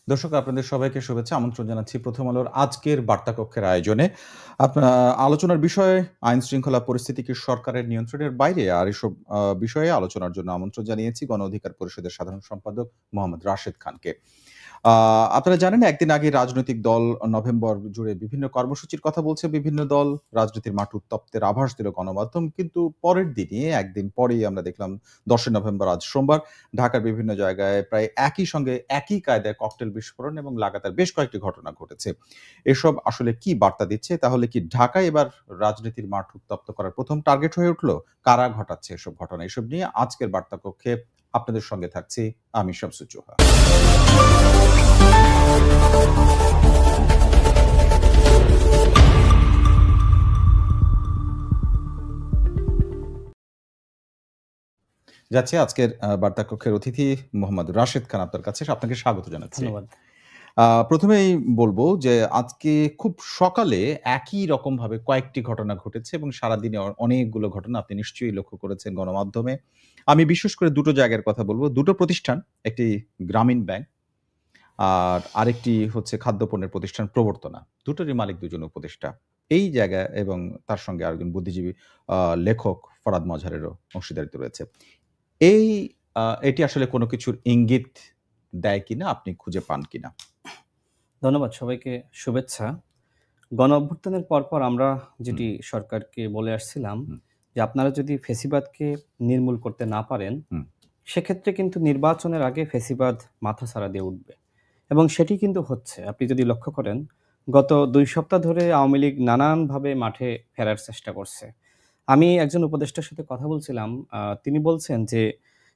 দর্শক আপনাদের সবাইকে শুভেচ্ছা আমন্ত্রণ জানাচ্ছি প্রথম আলোর আজকের বার্তা কক্ষের আয়োজনে। আলোচনার বিষয় আইন শৃঙ্খলা পরিস্থিতি কি সরকারের নিয়ন্ত্রণের বাইরে? আর এসব বিষয়ে আলোচনার জন্য আমন্ত্রণ জানিয়েছি গণ অধিকার পরিষদের সাধারণ সম্পাদক মোহাম্মদ রাশেদ খানকে। আ আপনারা জানেন একদিন আগে রাজনৈতিক দল নভেম্বর জুড়ে বিভিন্ন কর্মসূচির কথা বলছে বিভিন্ন দল। রাজনীতির মাঠ উত্তপ্তের আভাস দিল গণমাধ্যম। কিন্তু পরের দিনই একদিন পরেই আমরা দেখলাম ১০ই নভেম্বর আজ সোমবার ঢাকার বিভিন্ন জায়গায় প্রায় একই সঙ্গে একই কায়দায় ককটেল বিস্ফোরণ এবং লাগাতার বেশ কয়েকটি ঘটনা ঘটেছে। এসব আসলে কি বার্তা দিচ্ছে? তাহলে কি ঢাকা এবার রাজনীতির মাঠ উত্তপ্ত করার প্রথম টার্গেট হয়ে উঠল? কারা ঘটাচ্ছে এসব ঘটনা? এসব নিয়ে আজকের বার্তা কক্ষে আপনাদের সঙ্গে থাকছি আমি শামসুল জোহা। যাচ্ছি আজকের বার্তা কক্ষের অতিথি মোহাম্মদ রাশেদ খান আপনার কাছে। আপনাকে স্বাগত জানাচ্ছি। ধন্যবাদ। প্রথমেই বলবো যে আজকে খুব সকালে একই রকমভাবে কয়েকটি ঘটনা ঘটেছে এবং সারাদিনে অনেকগুলো ঘটনা আপনি নিশ্চয়ই লক্ষ্য করেছেন গণমাধ্যমে। আমি বিশেষ করে দুটো জায়গার কথা বলব। দুটো প্রতিষ্ঠান, একটি গ্রামীণ ব্যাংক আর আরেকটি হচ্ছে খাদ্যপণ্যের প্রতিষ্ঠান প্রবর্তনা। দুটোরই মালিক দুজন উপদেষ্টা। এই জায়গা এবং তার সঙ্গে আরেকজন বুদ্ধিজীবী লেখক ফরাদ মজহারেরও অংশীদারিত্ব রয়েছে। এই এটি আসলে কোনো কিছুর ইঙ্গিত দেয় কিনা, আপনি খুঁজে পান কিনা? ধন্যবাদ সবাইকে শুভেচ্ছা। গণ-অভ্যুত্থানের পরপর আমরা যেটি সরকারকে বলে আসছিলাম হুম। যে আপনারা যদি ফ্যাসিবাদকে নির্মূল করতে না পারেন, হুম। সেক্ষেত্রে কিন্তু নির্বাচনের আগে ফ্যাসিবাদ মাথাচাড়া দিয়ে উঠবে। এবং সেটি কিন্তু হচ্ছে। আপনি যদি লক্ষ্য করেন, গত ২ সপ্তাহ ধরে আওয়ামী লীগ নানানভাবে মাঠে ফেরার চেষ্টা করছে। আমি একজন উপদেষ্টার সাথে কথা বলছিলাম। তিনি বলছেন যে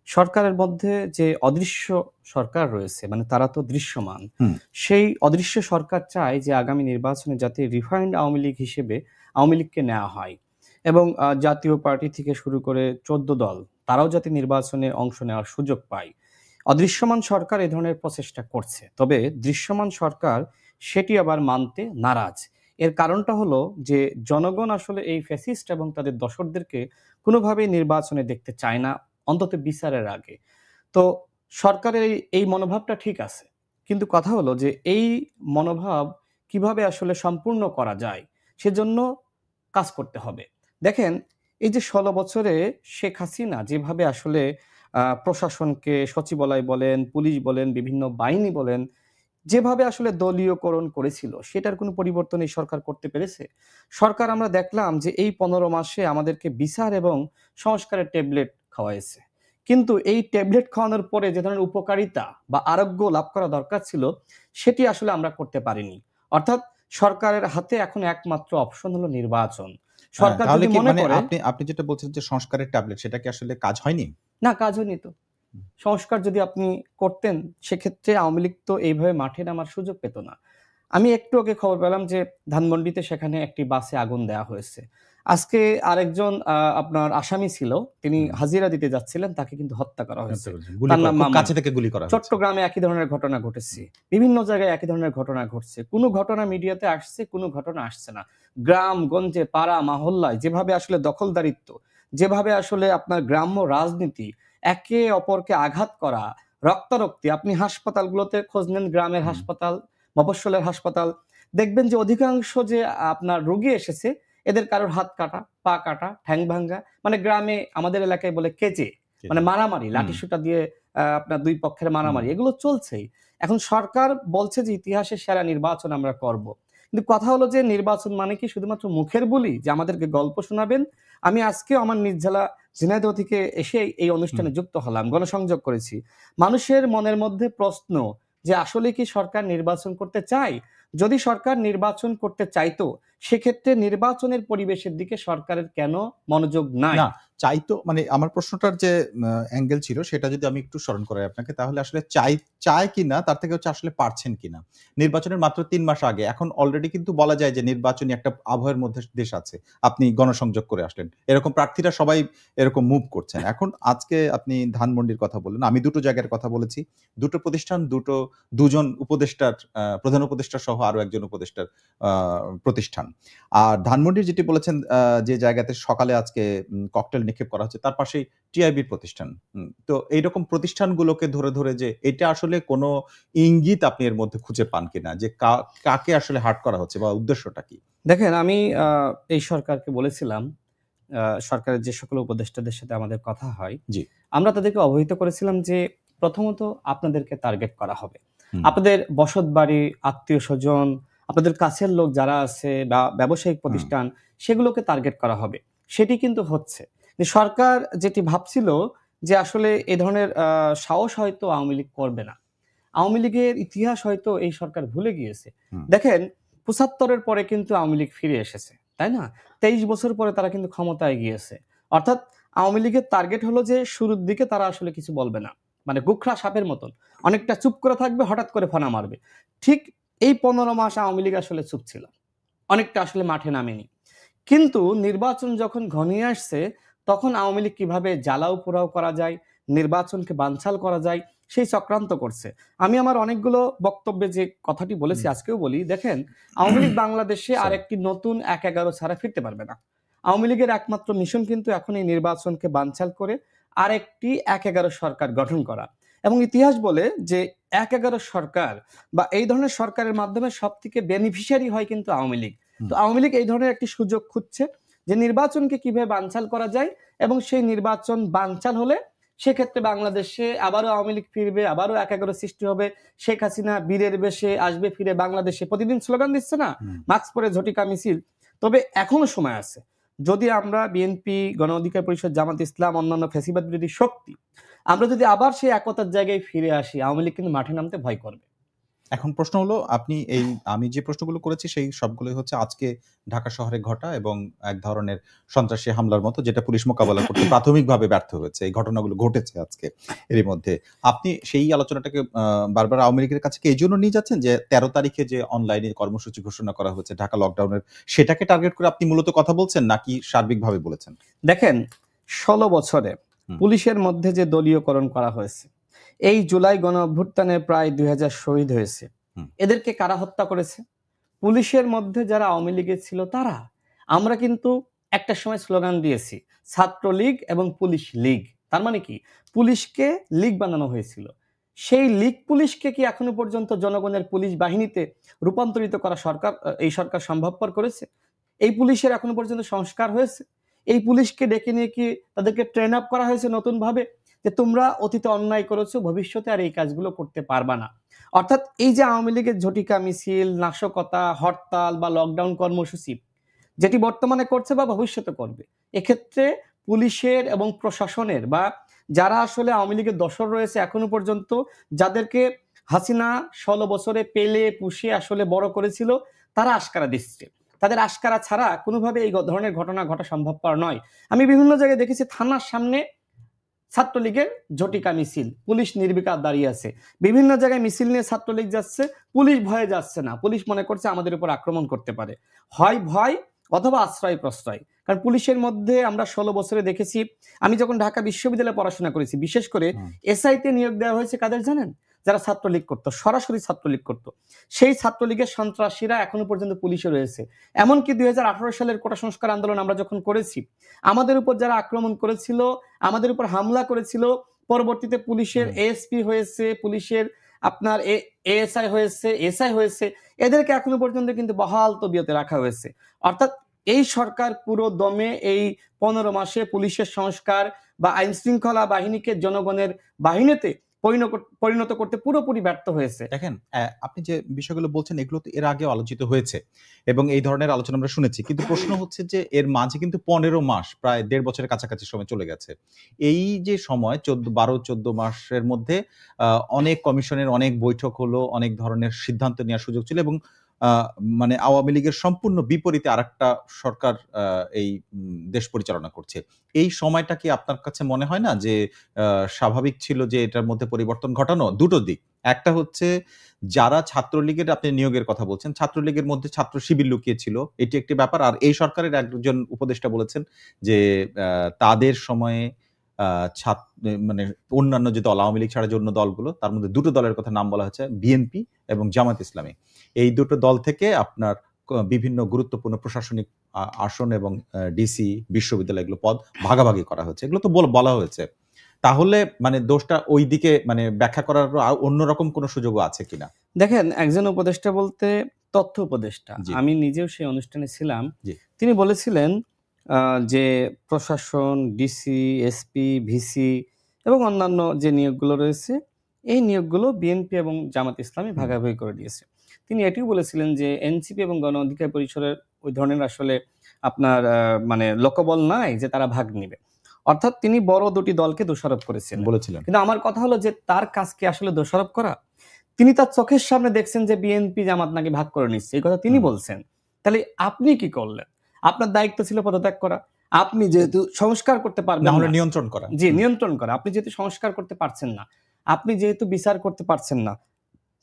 সরকারের মধ্যে যে অদৃশ্য সরকার রয়েছে, মানে তারা তো দৃশ্যমান। হুম। সেই অদৃশ্য সরকার চায় যে আগামী নির্বাচনে যাতে রিফাইন্ড আওয়ামী লীগ হিসেবে আওয়ামী লীগকে নেওয়া হয় এবং জাতীয় পার্টি থেকে শুরু করে ১৪ দল তারাও যাতে নির্বাচনে অংশ নেওয়ার সুযোগ পায়। অদৃশ্যমান সরকার এ ধরনের প্রচেষ্টা করছে। তবে দৃশ্যমান সরকার সেটি আবার মানতে নারাজ। এর কারণটা হলো যে জনগণ আসলে এই ফ্যাসিস্ট এবং তাদের দশরদেরকে কোনোভাবেই নির্বাচনে দেখতে চায় না, অন্তত বিচারের আগে। তো সরকারের এই মনোভাবটা ঠিক আছে। কিন্তু কথা হলো যে এই মনোভাব কিভাবে আসলে সম্পূর্ণ করা যায়, সেজন্য কাজ করতে হবে। দেখেন, এই যে ১৬ বছরে শেখ হাসিনা যেভাবে আসলে প্রশাসনকে সচিবালয় বলেন, পুলিশ বলেন, বিভিন্ন বাহিনী বলেন, যেভাবে আসলে দলীয়করণ করেছিল, সেটার কোনো পরিবর্তন এই সরকার করতে পেরেছে? সরকার আমরা দেখলাম যে এই ১৫ মাসে আমাদেরকে বিচার এবং সংস্কারের ট্যাবলেট খাওয়াইছে। কিন্তু এই ট্যাবলেট খাওয়ানোর পরে যে ধরনের উপকারিতা বা আরোগ্য লাভ করা দরকার ছিল, সেটি আসলে আমরা করতে পারিনি। অর্থাৎ সরকারের হাতে এখন একমাত্র অপশন হলো নির্বাচন। সরকার তাহলে যদি কি মনে মানে করে আপনি যেটা বলছেন যে সংস্কারের ট্যাবলেট সেটা কি আসলে কাজ হয়নি? না, কাজ হয়নি তো। সংস্কার যদি আপনি করতেন, সেক্ষেত্রে আওয়ামী লীগ তো এইভাবে মাঠে নামার সুযোগ পেত না। আমি একটু আগে খবর পেলাম যে ধানমন্ডিতে সেখানে একটি বাসে আগুন দেয়া হয়েছে। আজকে আরেকজন আপনার আসামি ছিল। তিনি হুম। হাজিরা দিতে যাচ্ছিলেন, তাকে কিন্তু হত্যা করা হয়েছে। গুলি তার করা নাম খুব মামুন। কাছে থেকে গুলি করা হয়েছে। চট্টগ্রামে একই ধরনের ঘটনা ঘটেছে। বিভিন্ন জায়গায় একই ধরনের ঘটনা ঘটছে। কোনো ঘটনা মিডিয়াতে আসছে, কোনো ঘটনা আসছে না। গ্রাম-গঞ্জে, পাড়া, মহল্লায় যেভাবে আসলে দখলদারিত্ব, যেভাবে আসলে আপনার গ্রাম্য রাজনীতি, একে অপরকে আঘাত করা, রক্তারক্তি, আপনি হাসপাতালগুলোতে খোঁজ নেন, গ্রামের হুম। হাসপাতাল, মফস্বলের হাসপাতাল, দেখবেন যে অধিকাংশ যে আপনার রোগী এসেছে, এদের কারোর হাত কাটা, পা কাটা, ঠ্যাং ভাঙ্গা, মানে গ্রামে আমাদের এলাকায় বলে কেচে, মানে মারামারি, হুম। লাঠিসোঁটা দিয়ে আপনার ২ পক্ষের মারামারি, হুম। এগুলো চলছেই। এখন সরকার বলছে যে ইতিহাসের সেরা নির্বাচন আমরা করব। কিন্তু কথা হলো যে নির্বাচন মানে কি শুধুমাত্র মুখের বুলি যে আমাদেরকে গল্প শোনাবেন? আমি আজকেও আমার নিজ জেলা ঝিনাইদহ থেকে এসে এই অনুষ্ঠানে যুক্ত হলাম, গণসংযোগ করেছি। মানুষের মনের মধ্যে প্রশ্ন যে আসলে কি সরকার নির্বাচন করতে চায়? যদি সরকার নির্বাচন করতে চাইতো, সেক্ষেত্রে নির্বাচনের পরিবেশের দিকে সরকারের কেন মনোযোগ নাই? না, চাইতো মানে আমার প্রশ্নটার যে অ্যাঙ্গেল ছিল সেটা যদি আমি একটু স্মরণ করাই আপনাকে তাহলে আসলে চায় কিনা তার থেকে হচ্ছে আসলে পারছেন কিনা। নির্বাচনের মাত্র ৩ মাস আগে এখন অলরেডি কিন্তু বলা যায় যে নির্বাচনী একটা আবহের মধ্যে দেশ আছে। আপনি গণসংযোগ করে আসলেন। এরকম প্রার্থীরা সবাই এরকম মুভ করছেন। এখন আজকে আপনি ধানমন্ডির কথা বললেন। আমি দুটো জায়গার কথা বলেছি। দুটো প্রতিষ্ঠান, দুজন উপদেষ্টার প্রধান উপদেষ্টা সহ আরো একজন উপদেষ্টার আ প্রতিষ্ঠান। আর ধানমন্ডির যেটি বলেছেন যে জায়গাতে সকালে আজকে ককটেল নিক্ষেপ করা হচ্ছে তার পাশেই টিআইবির প্রতিষ্ঠান। তো এইরকম প্রতিষ্ঠানগুলোকে ধরে, ধরে যে এটা আসলে কোনো ইঙ্গিত আপনি এর মধ্যে খুঁজে পান কিনা যে কাকে আসলে হার্ট করা হচ্ছে বা উদ্দেশ্যটা কি? দেখেন, আমি এই সরকারকে বলেছিলাম, সরকারের যে সকল উপদেষ্টাদের সাথে আমাদের কথা হয়, জি। আমরা তাদেরকে অবহিত করেছিলাম যে প্রথমত আপনাদেরকে টার্গেট করা হবে। হুম, আপনাদের বসতবাড়ি, আত্মীয়স্বজন, আপনাদের কাছের লোক যারা আছে বা ব্যবসায়িক হুম, প্রতিষ্ঠান, সেগুলোকে টার্গেট করা হবে। সেটি কিন্তু হচ্ছে। যে সরকার যেটি ভাবছিল যে আসলে এ ধরনের সাহস হয়তো আওয়ামী লীগ করবে না। আওয়ামী লীগের ইতিহাস হয়তো এই সরকার ভুলে গিয়েছে। হুম, দেখেন, ৭৫ এর পরে কিন্তু আওয়ামী লীগ ফিরে এসেছে। তাই না? ২৩ বছর পরে তারা কিন্তু ক্ষমতায় গিয়েছে। অর্থাৎ আওয়ামী লীগের টার্গেট হলো যে শুরুর দিকে তারা আসলে কিছু বলবে না। মানে গোখরা সাপের মতন। অনেকটা চুপ করে থাকবে, হঠাৎ করে ফনা মারবে। ঠিক এই ১৫ মাস আওয়ামী লীগ আসলে চুপ ছিল। অনেকটা আসলে মাঠে নামেনি। কিন্তু নির্বাচন যখন ঘনিয়ে আসছে, তখন আওয়ামী লীগ কিভাবে জ্বালাও-পোড়াও করা যায়, নির্বাচনকে বানচাল করা যায়, সেই চক্রান্ত করছে। আমি আমার অনেকগুলো বক্তব্যে যে কথাটি বলেছি, হুম। আজকেও বলি, দেখেন, আওয়ামী লীগ বাংলাদেশে সরি। আরেকটি নতুন ১/১১ ছাড়া ফিরতে পারবে না। আওয়ামী লীগের একমাত্র মিশন কিন্তু এখন এই নির্বাচনকে বানচাল করে আরেকটি ১/১১ সরকার গঠন করা। এবং ইতিহাস বলে যে ১/১১ সরকার বা এই ধরনের সরকারের মাধ্যমে সবথেকে বেনিফিশিয়ারি হয় কিন্তু আওয়ামী লীগ। হুম। তো আওয়ামী লীগ এই ধরনের একটি সুযোগ খুঁজছে যে নির্বাচনকে কিভাবে বানচাল করা যায়, এবং সেই নির্বাচন বানচাল হলে সেক্ষেত্রে বাংলাদেশে আবারও আওয়ামী লীগ ফিরবে, আবারও ১/১১ সৃষ্টি হবে। শেখ হাসিনা বীরের বেশে আসবে ফিরে বাংলাদেশে। প্রতিদিন স্লোগান দিচ্ছে না? হুম। মাস্ক পরে ঝটিকা মিছিল। তবে এখনো সময় আছে। যদি আমরা বিএনপি, গণ অধিকার পরিষদ, জামাত ইসলাম, অন্যান্য ফ্যাসিবাদ বিরোধী শক্তি, আমরা যদি আবার সেই একতার জায়গায় ফিরে আসি, আওয়ামী লীগ কিন্তু মাঠে নামতে ভয় করবে। এখন প্রশ্ন হলো আমি যে প্রশ্নগুলো করেছি সেই সবগুলোই হচ্ছে আজকে ঢাকা শহরে ঘটা এবং এক ধরনের সন্ত্রাসী হামলার মতো যেটা পুলিশ মোকাবেলা করতে প্রাথমিকভাবে ব্যর্থ হয়েছে। এই ঘটনাগুলো ঘটেছে আজকে এরই মধ্যে। আপনি সেই আলোচনাটাকে বারবার আওয়ামী লীগের কাছে কি এইজন্য নিয়ে যাচ্ছেন যে ১৩ তারিখে যে অনলাইনে কর্মসূচি ঘোষণা করা হয়েছে ঢাকা লকডাউনের সেটাকে টার্গেট করে আপনি মূলত কথা বলছেন নাকি সার্বিকভাবে বলেছেন? দেখেন, ১৬ বছরে হুম, পুলিশের মধ্যে যে দলীয়করণ করা হয়েছে, এই জুলাই গণঅভ্যুত্থানে প্রায় ২০০০ শহীদ হয়েছে। হুম, এদেরকে কারা হত্যা করেছে? পুলিশের মধ্যে যারা আওয়ামী লীগের ছিল তারা। আমরা কিন্তু একটা সময় স্লোগান দিয়েছি, ছাত্রলীগ এবং পুলিশ লীগ। তার মানে কি? পুলিশকে লীগ বানানো হয়েছিল। সেই লীগ পুলিশকে কি এখনো পর্যন্ত জনগণের পুলিশ বাহিনীতে রূপান্তরিত করা এই সরকার সম্ভবপর করেছে? এই পুলিশের এখনো পর্যন্ত সংস্কার হয়েছে? এই পুলিশকে ডেকে নিয়ে কি তাদেরকে ট্রেন আপ করা হয়েছে নতুনভাবে? যে তোমরা অতীতে অন্যায় করেছো, ভবিষ্যতে আর এই কাজগুলো করতে পারবা না। অর্থাৎ এই যে আওয়ামী লীগের ঝটিকা মিছিল, নাশকতা, হরতাল বা লকডাউন কর্মসূচি যেটি বর্তমানে করছে বা ভবিষ্যতে করবে, এক্ষেত্রে পুলিশের এবং প্রশাসনের বা যারা আসলে আওয়ামী লীগের দোসর রয়েছে এখনো পর্যন্ত, যাদেরকে হাসিনা ১৬ বছরে পেলে পুষে আসলে বড় করেছিল, তারা আশকারা দিচ্ছে। তাদের আশকারা ছাড়া কোনোভাবে এই ধরনের ঘটনা ঘটা সম্ভবপর নয়। আমি বিভিন্ন জায়গায় দেখেছি থানার সামনে ছাত্রলীগের ঝটিকা মিছিল, পুলিশ নির্বিকার দাঁড়িয়ে আছে। বিভিন্ন জায়গায় মিছিল নিয়ে ছাত্রলীগ যাচ্ছে, পুলিশ ভয়ে যাচ্ছে না। পুলিশ মনে করছে আমাদের উপর আক্রমণ করতে পারে। হয় ভয় অথবা আশ্রয় প্রশ্রয়। কারণ পুলিশের মধ্যে আমরা ১৬ বছরে দেখেছি, আমি যখন ঢাকা বিশ্ববিদ্যালয়ে পড়াশোনা করেছি, বিশেষ করে হুম। এসআইতে নিয়োগ দেওয়া হয়েছে কাদের জানেন? যারা ছাত্রলীগ করত, সরাসরি ছাত্রলীগ করত। সেই ছাত্রলীগের সন্ত্রাসীরা এখনো পর্যন্ত পুলিশে রয়েছে। এমনকি ২০১৮ সালের কোটা সংস্কার আন্দোলন আমরা যখন করেছি, আমাদের উপর যারা আক্রমণ করেছিল, আমাদের উপর হামলা করেছিল, পরবর্তীতে পুলিশের হুম। এএসপি হয়েছে, পুলিশের আপনার এএসআই হয়েছে, এসআই হয়েছে, এদেরকে এখনো পর্যন্ত কিন্তু বহাল তবিয়তে রাখা হয়েছে। অর্থাৎ এই সরকার পুরো দমে এই ১৫ মাসে পুলিশের সংস্কার বা আইন শৃঙ্খলা বাহিনীকে জনগণের বাহিনীতে পরিণত করতে পুরোপুরি ব্যর্থ হয়েছে। দেখেন, আপনি যে বিষয়গুলো বলছেন এগুলো তো এর আগেও আলোচিত হয়েছে এবং এই ধরনের আলোচনা আমরা শুনেছি। কিন্তু প্রশ্ন হচ্ছে যে এর মাঝে কিন্তু ১৫ মাস প্রায় ১.৫ বছরের কাছাকাছি সময় চলে গেছে। এই যে সময় ১২-১৪ মাসের মধ্যে আ অনেক কমিশনের অনেক বৈঠক হলো, অনেক ধরনের সিদ্ধান্ত নেওয়ার সুযোগ ছিল এবং আ মানে আওয়ামী লীগের সম্পূর্ণ বিপরীতে আরেকটা সরকার এই দেশ পরিচালনা করছে। এই সময়টা কি আপনার কাছে মনে হয় না যে স্বাভাবিক ছিল যে এটার মধ্যে পরিবর্তন ঘটানো? ২ টো দিক। একটা হচ্ছে যারা ছাত্রলীগের আপনি নিয়োগের কথা বলছেন, ছাত্রলীগের মধ্যে ছাত্র শিবির লুকিয়ে ছিল। এটি একটি ব্যাপার। আর এই সরকারের একজন উপদেষ্টা বলেছেন যে তাদের সময়ে আ ছাত মানে অন্যান্য যে দল আওয়ামী লীগ ছাড়া যে অন্য দলগুলো তার মধ্যে ২ টো দলের কথা নাম বলা হয়েছে বিএনপি এবং জামায়াত ইসলামী। এই ২ টো দল থেকে আপনার বিভিন্ন গুরুত্বপূর্ণ প্রশাসনিক আসন এবং ডিসি বিশ্ববিদ্যালয়গুলো পদ ভাগাভাগি করা হয়েছে। এগুলো তো বলা হয়েছে। তাহলে মানে দোষটা ওইদিকে মানে ব্যাখ্যা করার অন্যরকম কোনো সুযোগও আছে কিনা? দেখেন, একজন উপদেষ্টা বলতে তথ্য উপদেষ্টা। জি। আমি নিজেও সেই অনুষ্ঠানে ছিলাম। জি। তিনি বলেছিলেন যে প্রশাসন, ডিসি, এসপি, ভিসি এবং অন্যান্য যে নিয়োগগুলো রয়েছে, এই নিয়োগগুলো বিএনপি এবং জামাত ইসলামী ভাগাভাগি করে দিয়েছে। তিনি এটিও বলেছিলেন যে এনসিপি এবং গণ অধিকার পরিষদের ওই ধরনের আসলে আপনার মানে লোকবল নাই যে তারা ভাগ নিবে। অর্থাৎ তিনি বড় দুটি দলকে দোষারোপ করেছিলেন। বলেছিলেন। কিন্তু আমার কথা হলো যে তার কাজ কি আসলে দোষারোপ করা? তিনি তার চোখের সামনে দেখছেন যে বিএনপি জামাত নাকি ভাগ করে নিচ্ছে। এই কথা তিনি বলছেন। তাহলে আপনি কি করলেন? আপনার দায়িত্ব ছিল পদত্যাগ করা। আপনি যেহেতু সংস্কার করতে পারবেন না হলে না, নিয়ন্ত্রণ করা। জি, নিয়ন্ত্রণ করা। আপনি যেহেতু সংস্কার করতে পারছেন না, আপনি যেহেতু বিচার করতে পারছেন না,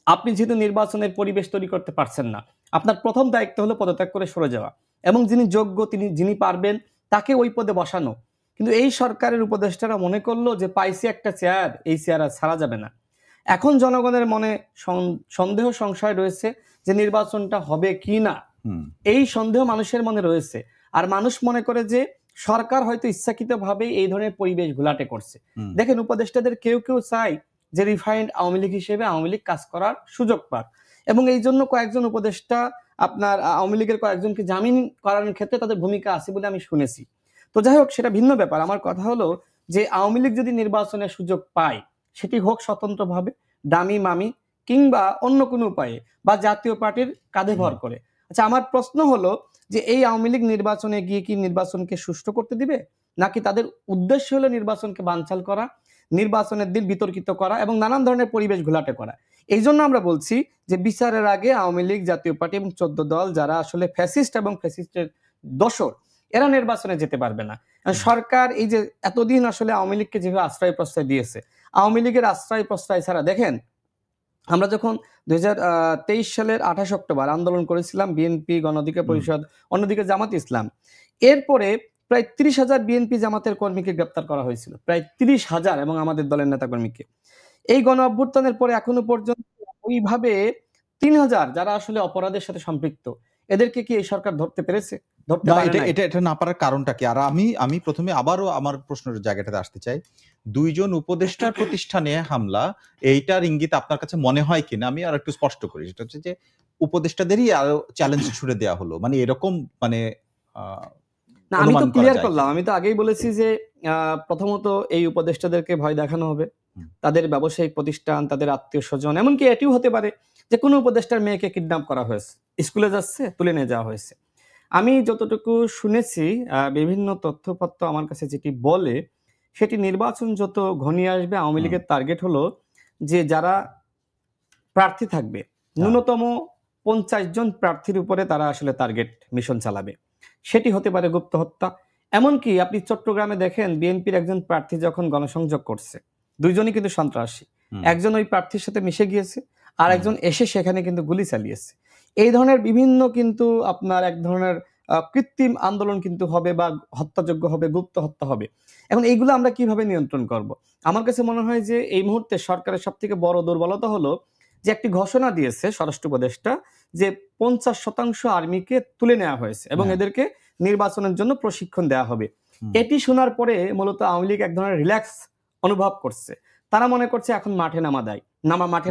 আপনি যেহেতু নির্বাচনের পরিবেশ তৈরি করতে পারছেন না, আপনার প্রথম দায়িত্ব হলো পদত্যাগ করে সরে যাওয়া এবং যিনি যোগ্য, যিনি পারবেন তাকে ওই পদে বসানো। কিন্তু এই সরকারের উপদেষ্টারা মনে করলো যে পাইছি একটা চেয়ার, এই চেয়ার আর ছাড়া যাবে না। এখন জনগণের মনে সন্দেহ সংশয় রয়েছে যে নির্বাচনটা হবে কি না। এই সন্দেহ মানুষের মনে রয়েছে। আর মানুষ মনে করে যে সরকার হয়তো ইচ্ছাকৃতভাবে এই ধরনের পরিবেশ ঘোলাটে করছে। দেখেন, উপদেষ্টাদের কেউ চায় যে রিফাইন্ড আওয়ামী লীগ হিসেবে আওয়ামী লীগ কাজ করার সুযোগ পাক এবং এই জন্য কয়েকজন উপদেষ্টা আপনার আওয়ামী লীগের কয়েকজনকে জামিন করানোর ক্ষেত্রে তাদের ভূমিকা আছে বলে আমি শুনেছি। তো যাই হোক, সেটা ভিন্ন ব্যাপার। আমার কথা হলো যে আওয়ামী লীগ যদি নির্বাচনের সুযোগ পায়, সেটি হোক স্বতন্ত্রভাবে, দামি মামি কিংবা অন্য কোনো উপায়ে বা জাতীয় পার্টির কাঁধে ভর করে। আচ্ছা, আমার প্রশ্ন হলো যে এই আওয়ামী লীগ নির্বাচনে গিয়ে কি নির্বাচনকে সুষ্ঠু করতে দিবে, নাকি তাদের উদ্দেশ্য হলো নির্বাচনকে বানচাল করা, নির্বাচনের দিন বিতর্কিত করা এবং নানান ধরনের পরিবেশ ঘোলাটে করা? এই জন্য আমরা বলছি যে বিচারের আগে আওয়ামী লীগ, জাতীয় পার্টি এবং 14 দল যারা আসলে ফ্যাসিস্ট এবং ফ্যাসিস্টের দোসর, এরা নির্বাচনে যেতে পারবে না। সরকার এই যে এতদিন আসলে আওয়ামী লীগকে যেভাবে আশ্রয় প্রশ্রয় দিয়েছে, আওয়ামী লীগের আশ্রয় প্রশ্রয় ছাড়া দেখেন, আমরা যখন 2023 সালের 28 অক্টোবর আন্দোলন করেছিলাম, বিএনপি, গণ অধিকার পরিষদ, অন্যদিকে জামাত ইসলাম, এরপরে প্রায় 30,000 বিএনপি জামাতের কর্মীকে গ্রেপ্তার করা হয়েছিল, প্রায় 30,000, এবং আমাদের দলের নেতাকর্মীকে। এই গণ অভ্যুত্থানের পরে এখনো পর্যন্ত ওইভাবে 3,000 যারা আসলে অপরাধের সাথে সম্পৃক্ত, এদেরকে কি এই সরকার ধরতে পেরেছে? ধরতে না, পারে নাই। এটা না পারার কারণটা কি? আর আমি প্রথমে আবারও আমার প্রশ্নের জায়গাটাতে আসতে চাই। 2 জন উপদেষ্টার প্রতিষ্ঠানে হামলা, এইটার ইঙ্গিত আপনার কাছে মনে হয় কিনা আমি আরেকটু স্পষ্ট করি। সেটা হচ্ছে যে উপদেষ্টাদেরই আরো চ্যালেঞ্জ ছুড়ে দেয়া হলো। মানে এরকম মানে না, আমি তো অনুমান করা ক্লিয়ার যায় করলাম। কিনা? আমি তো আগেই বলেছি যে প্রথমত এই উপদেষ্টাদেরকে ভয় দেখানো হবে। তাদের ব্যবসায়িক প্রতিষ্ঠান, তাদের আত্মীয়স্বজন, এমনকি এটিও হতে পারে যে কোনো উপদেষ্টার মেয়েকে কিডন্যাপ করা হয়েছে। স্কুলে যাচ্ছে, তুলে নিয়ে যাওয়া হয়েছে। আমি যতটুকু শুনেছি, বিভিন্ন তথ্যপত্র আমার কাছে যেটি বলে, সেটি নির্বাচন যত ঘনিয়ে আসবে আওয়ামী লীগের টার্গেট হলো যে যারা প্রার্থী থাকবে, ন্যূনতম 50 জন প্রার্থীর উপরে তারা আসলে টার্গেট মিশন চালাবে। সেটি হতে পারে গুপ্ত হত্যা। এমনকি আপনি চট্টগ্রামে দেখেন, বিএনপির একজন প্রার্থী যখন গণসংযোগ করছে, 2 জনই কিন্তু সন্ত্রাসী। একজন ওই প্রার্থীর সাথে মিশে গিয়েছে, আর একজন এসে সেখানে কিন্তু গুলি চালিয়েছে। এই ধরনের বিভিন্ন কিন্তু আপনার এক ধরনের কৃত্রিম আন্দোলন কিন্তু হবে বা হত্যাযোগ্য হবে, গুপ্ত হত্যা হবে। এখন এইগুলো আমরা কিভাবে নিয়ন্ত্রণ করব? আমার কাছে মনে হয় যে এই মুহূর্তে সরকারের সবথেকে বড় দুর্বলতা হলো যে একটি ঘোষণা দিয়েছে স্বরাষ্ট্র উপদেষ্টা যে 50% আর্মিকে তুলে নেওয়া হয়েছে এবং এদেরকে নির্বাচনের জন্য প্রশিক্ষণ দেওয়া হবে। এটি শোনার পরে মূলত আওয়ামী লীগ এক ধরনের রিল্যাক্স অনুভব করছে। তারা মনে করছে এখন মাঠে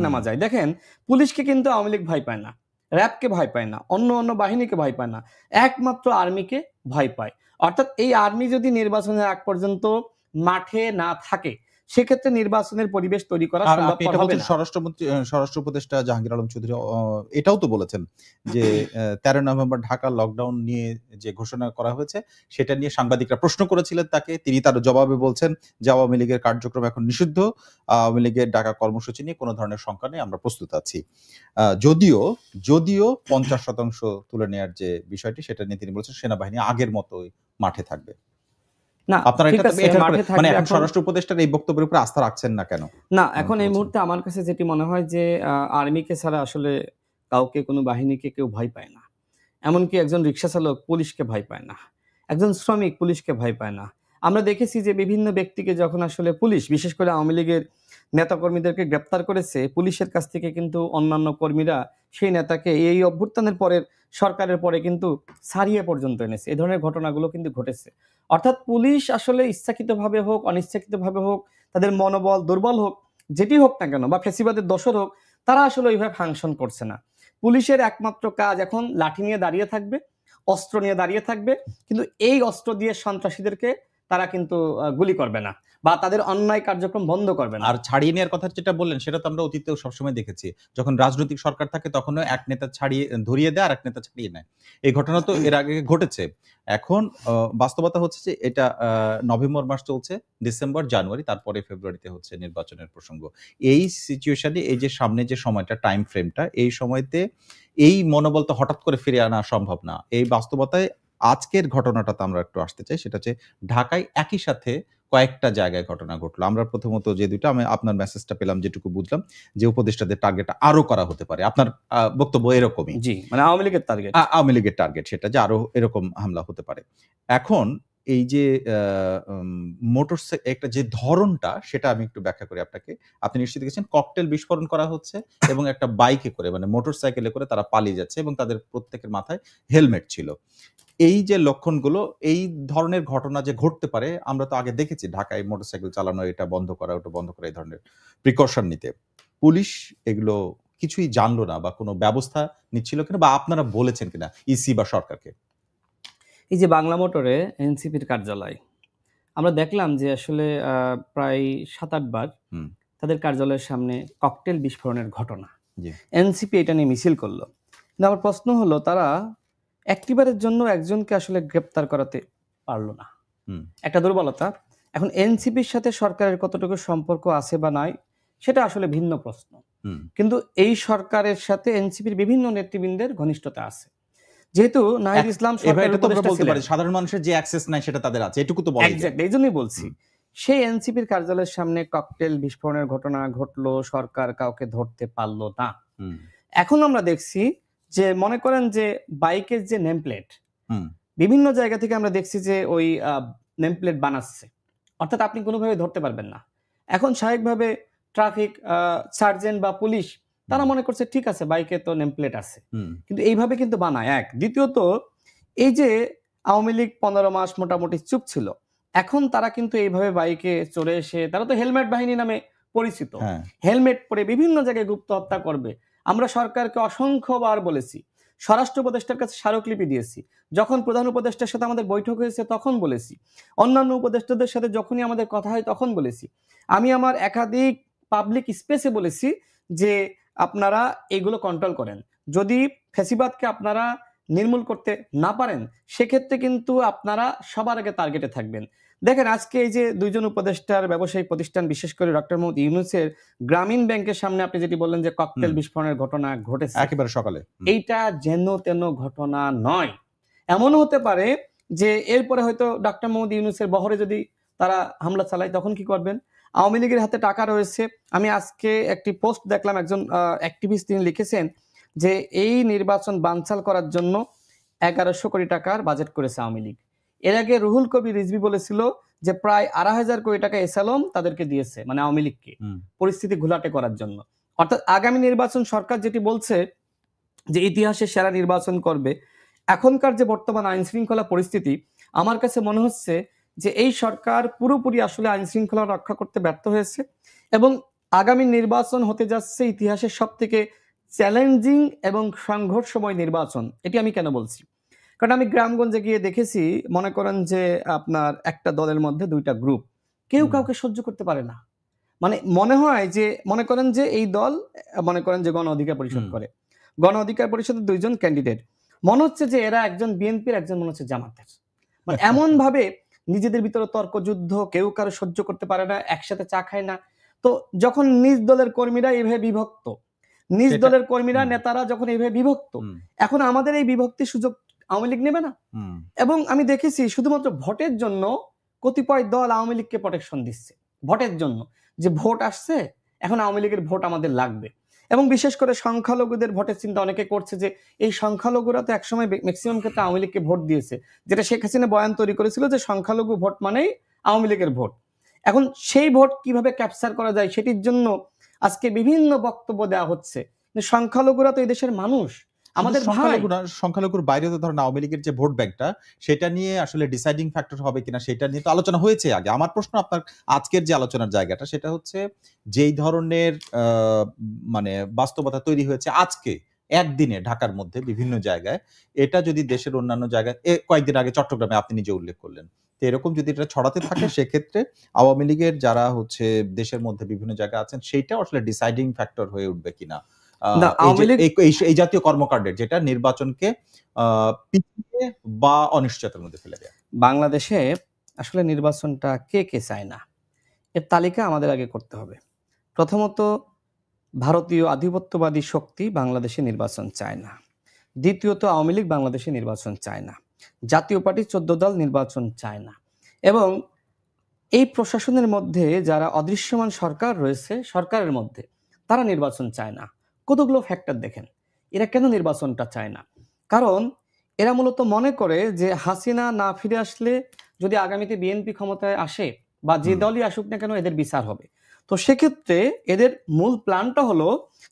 নামা যায়। দেখেন, পুলিশকে কিন্তু আওয়ামী লীগ ভয় পায় না, র‍্যাবকে ভয় পায় না, অন্য বাহিনীকে ভয় পায় না, একমাত্র আর্মিকে ভয় পায়। অর্থাৎ এই আর্মি যদি নির্বাচনের আগ পর্যন্ত মাঠে না থাকে, সেক্ষেত্রে নির্বাচনের পরিবেশ তৈরি করা সম্ভবপর হবে না। স্বরাষ্ট্র উপদেষ্টা জাহাঙ্গীর আলম চৌধুরী এটাও তো বলেছেন যে 13 নভেম্বর ঢাকা লকডাউন নিয়ে যে ঘোষণা করা হয়েছে, সেটা নিয়ে সাংবাদিকরা প্রশ্ন করেছিলেন তাকে। তিনি তার জবাবে বলছেন যে আওয়ামী লীগের কার্যক্রম এখন নিষিদ্ধ, আওয়ামী লীগের ডাকা কর্মসূচি নিয়ে কোনো ধরনের শঙ্কা নেই, আমরা প্রস্তুত আছি। যদিও 50% তুলে নেওয়ার যে বিষয়টি, সেটা নিয়ে তিনি বলেছেন সেনাবাহিনী আগের মতোই মাঠে থাকবে। না, আপনারা ঠিক আছে, মাঠে থাকবে। মানে এখন স্বরাষ্ট্র উপদেষ্টার এই বক্তব্যের উপর আস্থা রাখছেন না কেন? না, এখন এই মুহূর্তে আমার কাছে যেটি মনে হয় যে আর্মিকে ছাড়া আসলে কাউকে, কোনো বাহিনীকে কেউ ভয় পায় না। এমনকি একজন রিক্সা চালক পুলিশকে ভয় পায় না, একজন শ্রমিক পুলিশকে ভয় পায় না। আমরা দেখেছি যে বিভিন্ন ব্যক্তিকে যখন আসলে পুলিশ, বিশেষ করে আওয়ামী লীগের নেতাকর্মীদেরকে গ্রেপ্তার করেছে, পুলিশের কাছ থেকে কিন্তু অন্যান্য কর্মীরা সেই নেতাকে এই অভ্যুত্থানের পরের সরকারের পরে কিন্তু ছাড়িয়ে পর্যন্ত এনেছে। এই ধরনের ঘটনাগুলো কিন্তু ঘটেছে। অর্থাৎ পুলিশ আসলে ইচ্ছাকৃতভাবে হোক, অনিচ্ছাকৃতভাবে হোক, তাদের মনোবল দুর্বল হোক, যেটি হোক না কেন, বা ফ্যাসিবাদের দোসর হোক, তারা আসলে ওইভাবে ফাংশন করছে না। পুলিশের একমাত্র কাজ এখন লাঠি নিয়ে দাঁড়িয়ে থাকবে, অস্ত্র নিয়ে দাঁড়িয়ে থাকবে, কিন্তু এই অস্ত্র দিয়ে সন্ত্রাসীদেরকে তারা কিন্তু গুলি করবে না, বা তাদের অন্যায় কার্যক্রম বন্ধ করবে না। আর ছাড়িয়ে নেওয়ার কথা যেটা বললেন সেটা তো আমরা অতীতেও সবসময় দেখেছি, যখন রাজনৈতিক সরকার থাকে তখনও এক নেতা ছাড়িয়ে ধরিয়ে দেয় আর এক নেতা ছাড়িয়ে নেয়। এই ঘটনা তো এর আগে ঘটেছে। এখন বাস্তবতা হচ্ছে যে এটা নভেম্বর মাস চলছে, ডিসেম্বর, জানুয়ারি, তারপরে ফেব্রুয়ারিতে হচ্ছে নির্বাচনের প্রসঙ্গ। এই সিচুয়েশনে এই যে সামনে যে সময়টা, টাইম ফ্রেমটা, এই সময়তে এই মনোবল তো হঠাৎ করে ফিরে আনা সম্ভব না। এই বাস্তবতায় আজকের ঘটনাটাতে আমরা একটু আসতে চাই, সেটা হচ্ছে ঢাকায় একই সাথে কয়েকটা জায়গায় ঘটনা ঘটলো। আমরা প্রথমত যে দুইটা, আমি আপনার মেসেজটা পেলাম, যেটুকু বুঝলাম যে উপদেষ্টাদের টার্গেট আরো করা হতে পারে। আপনার বক্তব্য এরকমই, জি, মানে আওয়ামী লীগের টার্গেট। আওয়ামী লীগের টার্গেট সেটা যে আরো এরকম হামলা হতে পারে। এখন এই যে একটা যে ধরনটা, সেটা আমি একটু ব্যাখ্যা করি আপনাকে। আপনি নিশ্চয়ই দেখেছেন ককটেল বিস্ফোরণ করা হচ্ছে এবং একটা বাইকে করে, মানে মোটরসাইকেলে করে তারা পালিয়ে যাচ্ছে এবং তাদের প্রত্যেকের মাথায় হেলমেট ছিল। এই যে লক্ষণগুলো, এই ধরনের ঘটনা যে ঘটতে পারে, আমরা তো আগে দেখেছি ঢাকায় মোটরসাইকেল চালানো, এটা বন্ধ করা, ওটা বন্ধ করা, এই ধরনের প্রিকশন নিতে। পুলিশ এগুলো কিছুই জানলো না বা কোনো ব্যবস্থা নিচ্ছিল কিনা, বা আপনারা বলেছেন কিনা ইসি বা সরকারকে? এই যে বাংলা মোটরে এনসিপির কার্যালয়, আমরা দেখলাম যে আসলে প্রায় ৭-৮ বার হুম, তাদের কার্যালয়ের সামনে ককটেল বিস্ফোরণের ঘটনা। জি, এনসিপি এটা নিয়ে মিছিল করলো। কিন্তু আমার প্রশ্ন হলো, তারা একটিবারের জন্য একজনকে আসলে গ্রেপ্তার করাতে পারলো না। হুম, একটা দুর্বলতা। এখন এনসিপির সাথে সরকারের কতটুকু সম্পর্ক আছে বা নাই, সেটা আসলে ভিন্ন প্রশ্ন। হুম। কিন্তু এই সরকারের সাথে এনসিপির বিভিন্ন নেতৃবৃন্দের ঘনিষ্ঠতা আছে। যেহেতু নাহিদ ইসলাম এবার সরকারের এটা তো আমরা উপদেষ্টা বলতে ছিলেন, পারি সাধারণ মানুষের যে অ্যাক্সেস নাই সেটা তাদের আছে, এটুকু তো বলাই যায়। এক্স্যাক্টলি, এই জন্যই বলছি। হুম, সেই এনসিপির কার্যালয়ের সামনে ককটেল বিস্ফোরণের ঘটনা ঘটলো, সরকার কাউকে ধরতে পারলো না। হুম, এখন আমরা দেখছি যে, মনে করেন যে বাইকের যে নেম প্লেট, হুম, বিভিন্ন জায়গা থেকে আমরা দেখছি যে ওই নেম প্লেট বানাচ্ছে, অর্থাৎ আপনি কোনোভাবে ধরতে পারবেন না। এখন স্বাভাবিকভাবে ট্রাফিক সার্জেন্ট বা পুলিশ তারা মনে করছে ঠিক আছে, বাইকে তো নেম প্লেট আছে, হুম, কিন্তু এইভাবে কিন্তু বানায়। এক, দ্বিতীয়ত, এই যে আওয়ামী লীগ 15 মাস মোটামুটি চুপ ছিল, এখন তারা কিন্তু এইভাবে বাইকে চড়ে এসে, তারা তো হেলমেট বাহিনী নামে পরিচিত, হ্যাঁ, হেলমেট পরে বিভিন্ন জায়গায় গুপ্ত হত্যা করবে। আমরা সরকারকে অসংখ্যবার বলেছি, স্বরাষ্ট্র উপদেষ্টার কাছে স্মারকলিপি দিয়েছি, যখন প্রধান উপদেষ্টার সাথে আমাদের বৈঠক হয়েছে তখন বলেছি, অন্যান্য উপদেষ্টাদের সাথে যখনই আমাদের কথা হয় তখন বলেছি। আমি আমার একাধিক পাবলিক স্পেসে বলেছি যে আপনারা এগুলো কন্ট্রোল করেন। যদি ফ্যাসিবাদকে আপনারা নির্মূল করতে না পারেন, সেক্ষেত্রে কিন্তু আপনারা সবার আগে টার্গেটে থাকবেন। দেখেন, আজকে এই যে দুইজন উপদেষ্টার ব্যবসায়িক প্রতিষ্ঠান, বিশেষ করে ডক্টর মোহাম্মদ ইউনূসের গ্রামীণ ব্যাংকের সামনে আপনি যেটি বললেন যে ককটেল হুম, বিস্ফোরণের ঘটনা ঘটেছে, একেবারে সকালে। এইটা যেন তেন ঘটনা নয়। এমনও হতে পারে যে এরপরে হয়তো ডক্টর মোহাম্মদ ইউনূসের বহরে যদি তারা হামলা চালায়, তখন কি করবেন? আওয়ামী লীগের হাতে টাকা রয়েছে। আমি আজকে একটি পোস্ট দেখলাম, একজন অ্যাক্টিভিস্ট তিনি লিখেছেন যে এই নির্বাচন বানচাল করার জন্য ১১০০ কোটি টাকার বাজেট করেছে আওয়ামী লীগ। এর আগে রুহুল কবির রিজভী বলেছিল যে প্রায় ২,৫০০ কোটি টাকা এসালম তাদেরকে দিয়েছে, মানে আওয়ামী লীগকে, হুম, পরিস্থিতি ঘোলাটে করার জন্য। অর্থাৎ আগামী নির্বাচন সরকার যেটি বলছে যে ইতিহাসের সেরা নির্বাচন করবে, এখনকার যে বর্তমান আইন শৃঙ্খলা পরিস্থিতি, আমার কাছে মনে হচ্ছে যে এই সরকার পুরোপুরি আসলে আইন শৃঙ্খলা রক্ষা করতে ব্যর্থ হয়েছে, এবং আগামী নির্বাচন হতে যাচ্ছে ইতিহাসের সবথেকে চ্যালেঞ্জিং এবং সংঘর্ষময় নির্বাচন। এটি আমি কেন বলছি? কারণ আমি গ্রামগঞ্জে গিয়ে দেখেছি, মনে করেন যে আপনার একটা দলের মধ্যে দুইটা গ্রুপ, কেউ হুম, কাউকে সহ্য করতে পারে না। মানে মনে হয় যে, মনে করেন যে এই দল, মনে করেন যে গণ অধিকার পরিষদ হুম, করে, গণ অধিকার পরিষদের দুইজন ক্যান্ডিডেট, মনে হচ্ছে যে এরা একজন বিএনপির, একজন মনে হচ্ছে জামাতের। মানে এমন ভাবে নিজেদের ভিতরে তর্কযুদ্ধ, কেউ কারো সহ্য করতে পারে না, একসাথে চা খায় না। তো যখন নিজ দলের কর্মীরা এইভাবে বিভক্ত, নিজ সেটা, দলের কর্মীরা, হুম, নেতারা যখন এইভাবে বিভক্ত, হুম, এখন আমাদের এই বিভক্তির সুযোগ আওয়ামী লীগ নেবে না। হুম, এবং আমি দেখেছি শুধুমাত্র ভোটের জন্য কতিপয় দল আওয়ামী লীগকে প্রোটেকশন দিচ্ছে, ভোটের জন্য, যে ভোট আসছে, এখন আওয়ামী লীগের ভোট আমাদের লাগবে। এবং বিশেষ করে সংখ্যালঘুদের ভোটের চিন্তা অনেকে করছে যে এই সংখ্যালঘুরা তো একসময় ম্যাক্সিমাম ক্ষেত্রে আওয়ামী লীগকে ভোট দিয়েছে, যেটা শেখ হাসিনা বয়ান তৈরি করেছিল যে সংখ্যালঘু ভোট মানেই আওয়ামী লীগের ভোট। এখন সেই ভোট কিভাবে ক্যাপচার করা যায় সেটির জন্য আজকে বিভিন্ন বক্তব্য দেওয়া হচ্ছে। সংখ্যালঘুরা তো এই দেশের মানুষ, আমাদের ভাই। সংখ্যালঘুর বাইরে তো ধরেন আওয়ামী লীগের যে ভোট ব্যাংকটা সেটা নিয়ে আসলে ডিসাইডিং ফ্যাক্টর হবে কিনা সেটা নিয়ে তো আলোচনা হয়েছে আগে। আমার প্রশ্ন আপনার আজকের যে আলোচনার জায়গাটা সেটা হচ্ছে যেই ধরনের মানে বাস্তবতা তৈরি হয়েছে আজকে একদিনে ঢাকার মধ্যে বিভিন্ন জায়গায়, এটা যদি দেশের অন্যান্য জায়গায় কয়েকদিন আগে চট্টগ্রামে আপনি নিজে উল্লেখ করলেন, তো এরকম যদি এটা ছড়াতে থাকে সেক্ষেত্রে আওয়ামী লীগের যারা হচ্ছে দেশের মধ্যে বিভিন্ন জায়গায় আছেন সেইটা আসলে ডিসাইডিং ফ্যাক্টর হয়ে উঠবে কিনা এই জাতীয় কর্মকাণ্ডের, যেটা নির্বাচনকে পিছিয়ে বা অনিশ্চয়তার মধ্যে ফেলে দেয়। বাংলাদেশে আসলে নির্বাচনটা কে কে চায় না এর তালিকা আমাদের আগে করতে হবে। প্রথমত, ভারতীয় আধিপত্যবাদী শক্তি বাংলাদেশে নির্বাচন চায় না। দ্বিতীয়ত, আওয়ামী লীগ বাংলাদেশে নির্বাচন চায় না। জাতীয় পার্টি 14 দল নির্বাচন চায় না। এবং এই প্রশাসনের মধ্যে যারা অদৃশ্যমান সরকার রয়েছে, সরকারের মধ্যে তারা নির্বাচন চায় না। কতগুলো ফ্যাক্টর দেখেন, এরা কেন নির্বাচনটা চায় না? কারণ এরা মূলত মনে করে যে হাসিনা না ফিরে আসলে যদি আগামীতে বিএনপি ক্ষমতায় আসে বা যে দলই আসুক না কেন এদের বিচার হবে। তো সেক্ষেত্রে এদের মূল প্ল্যানটা হলো,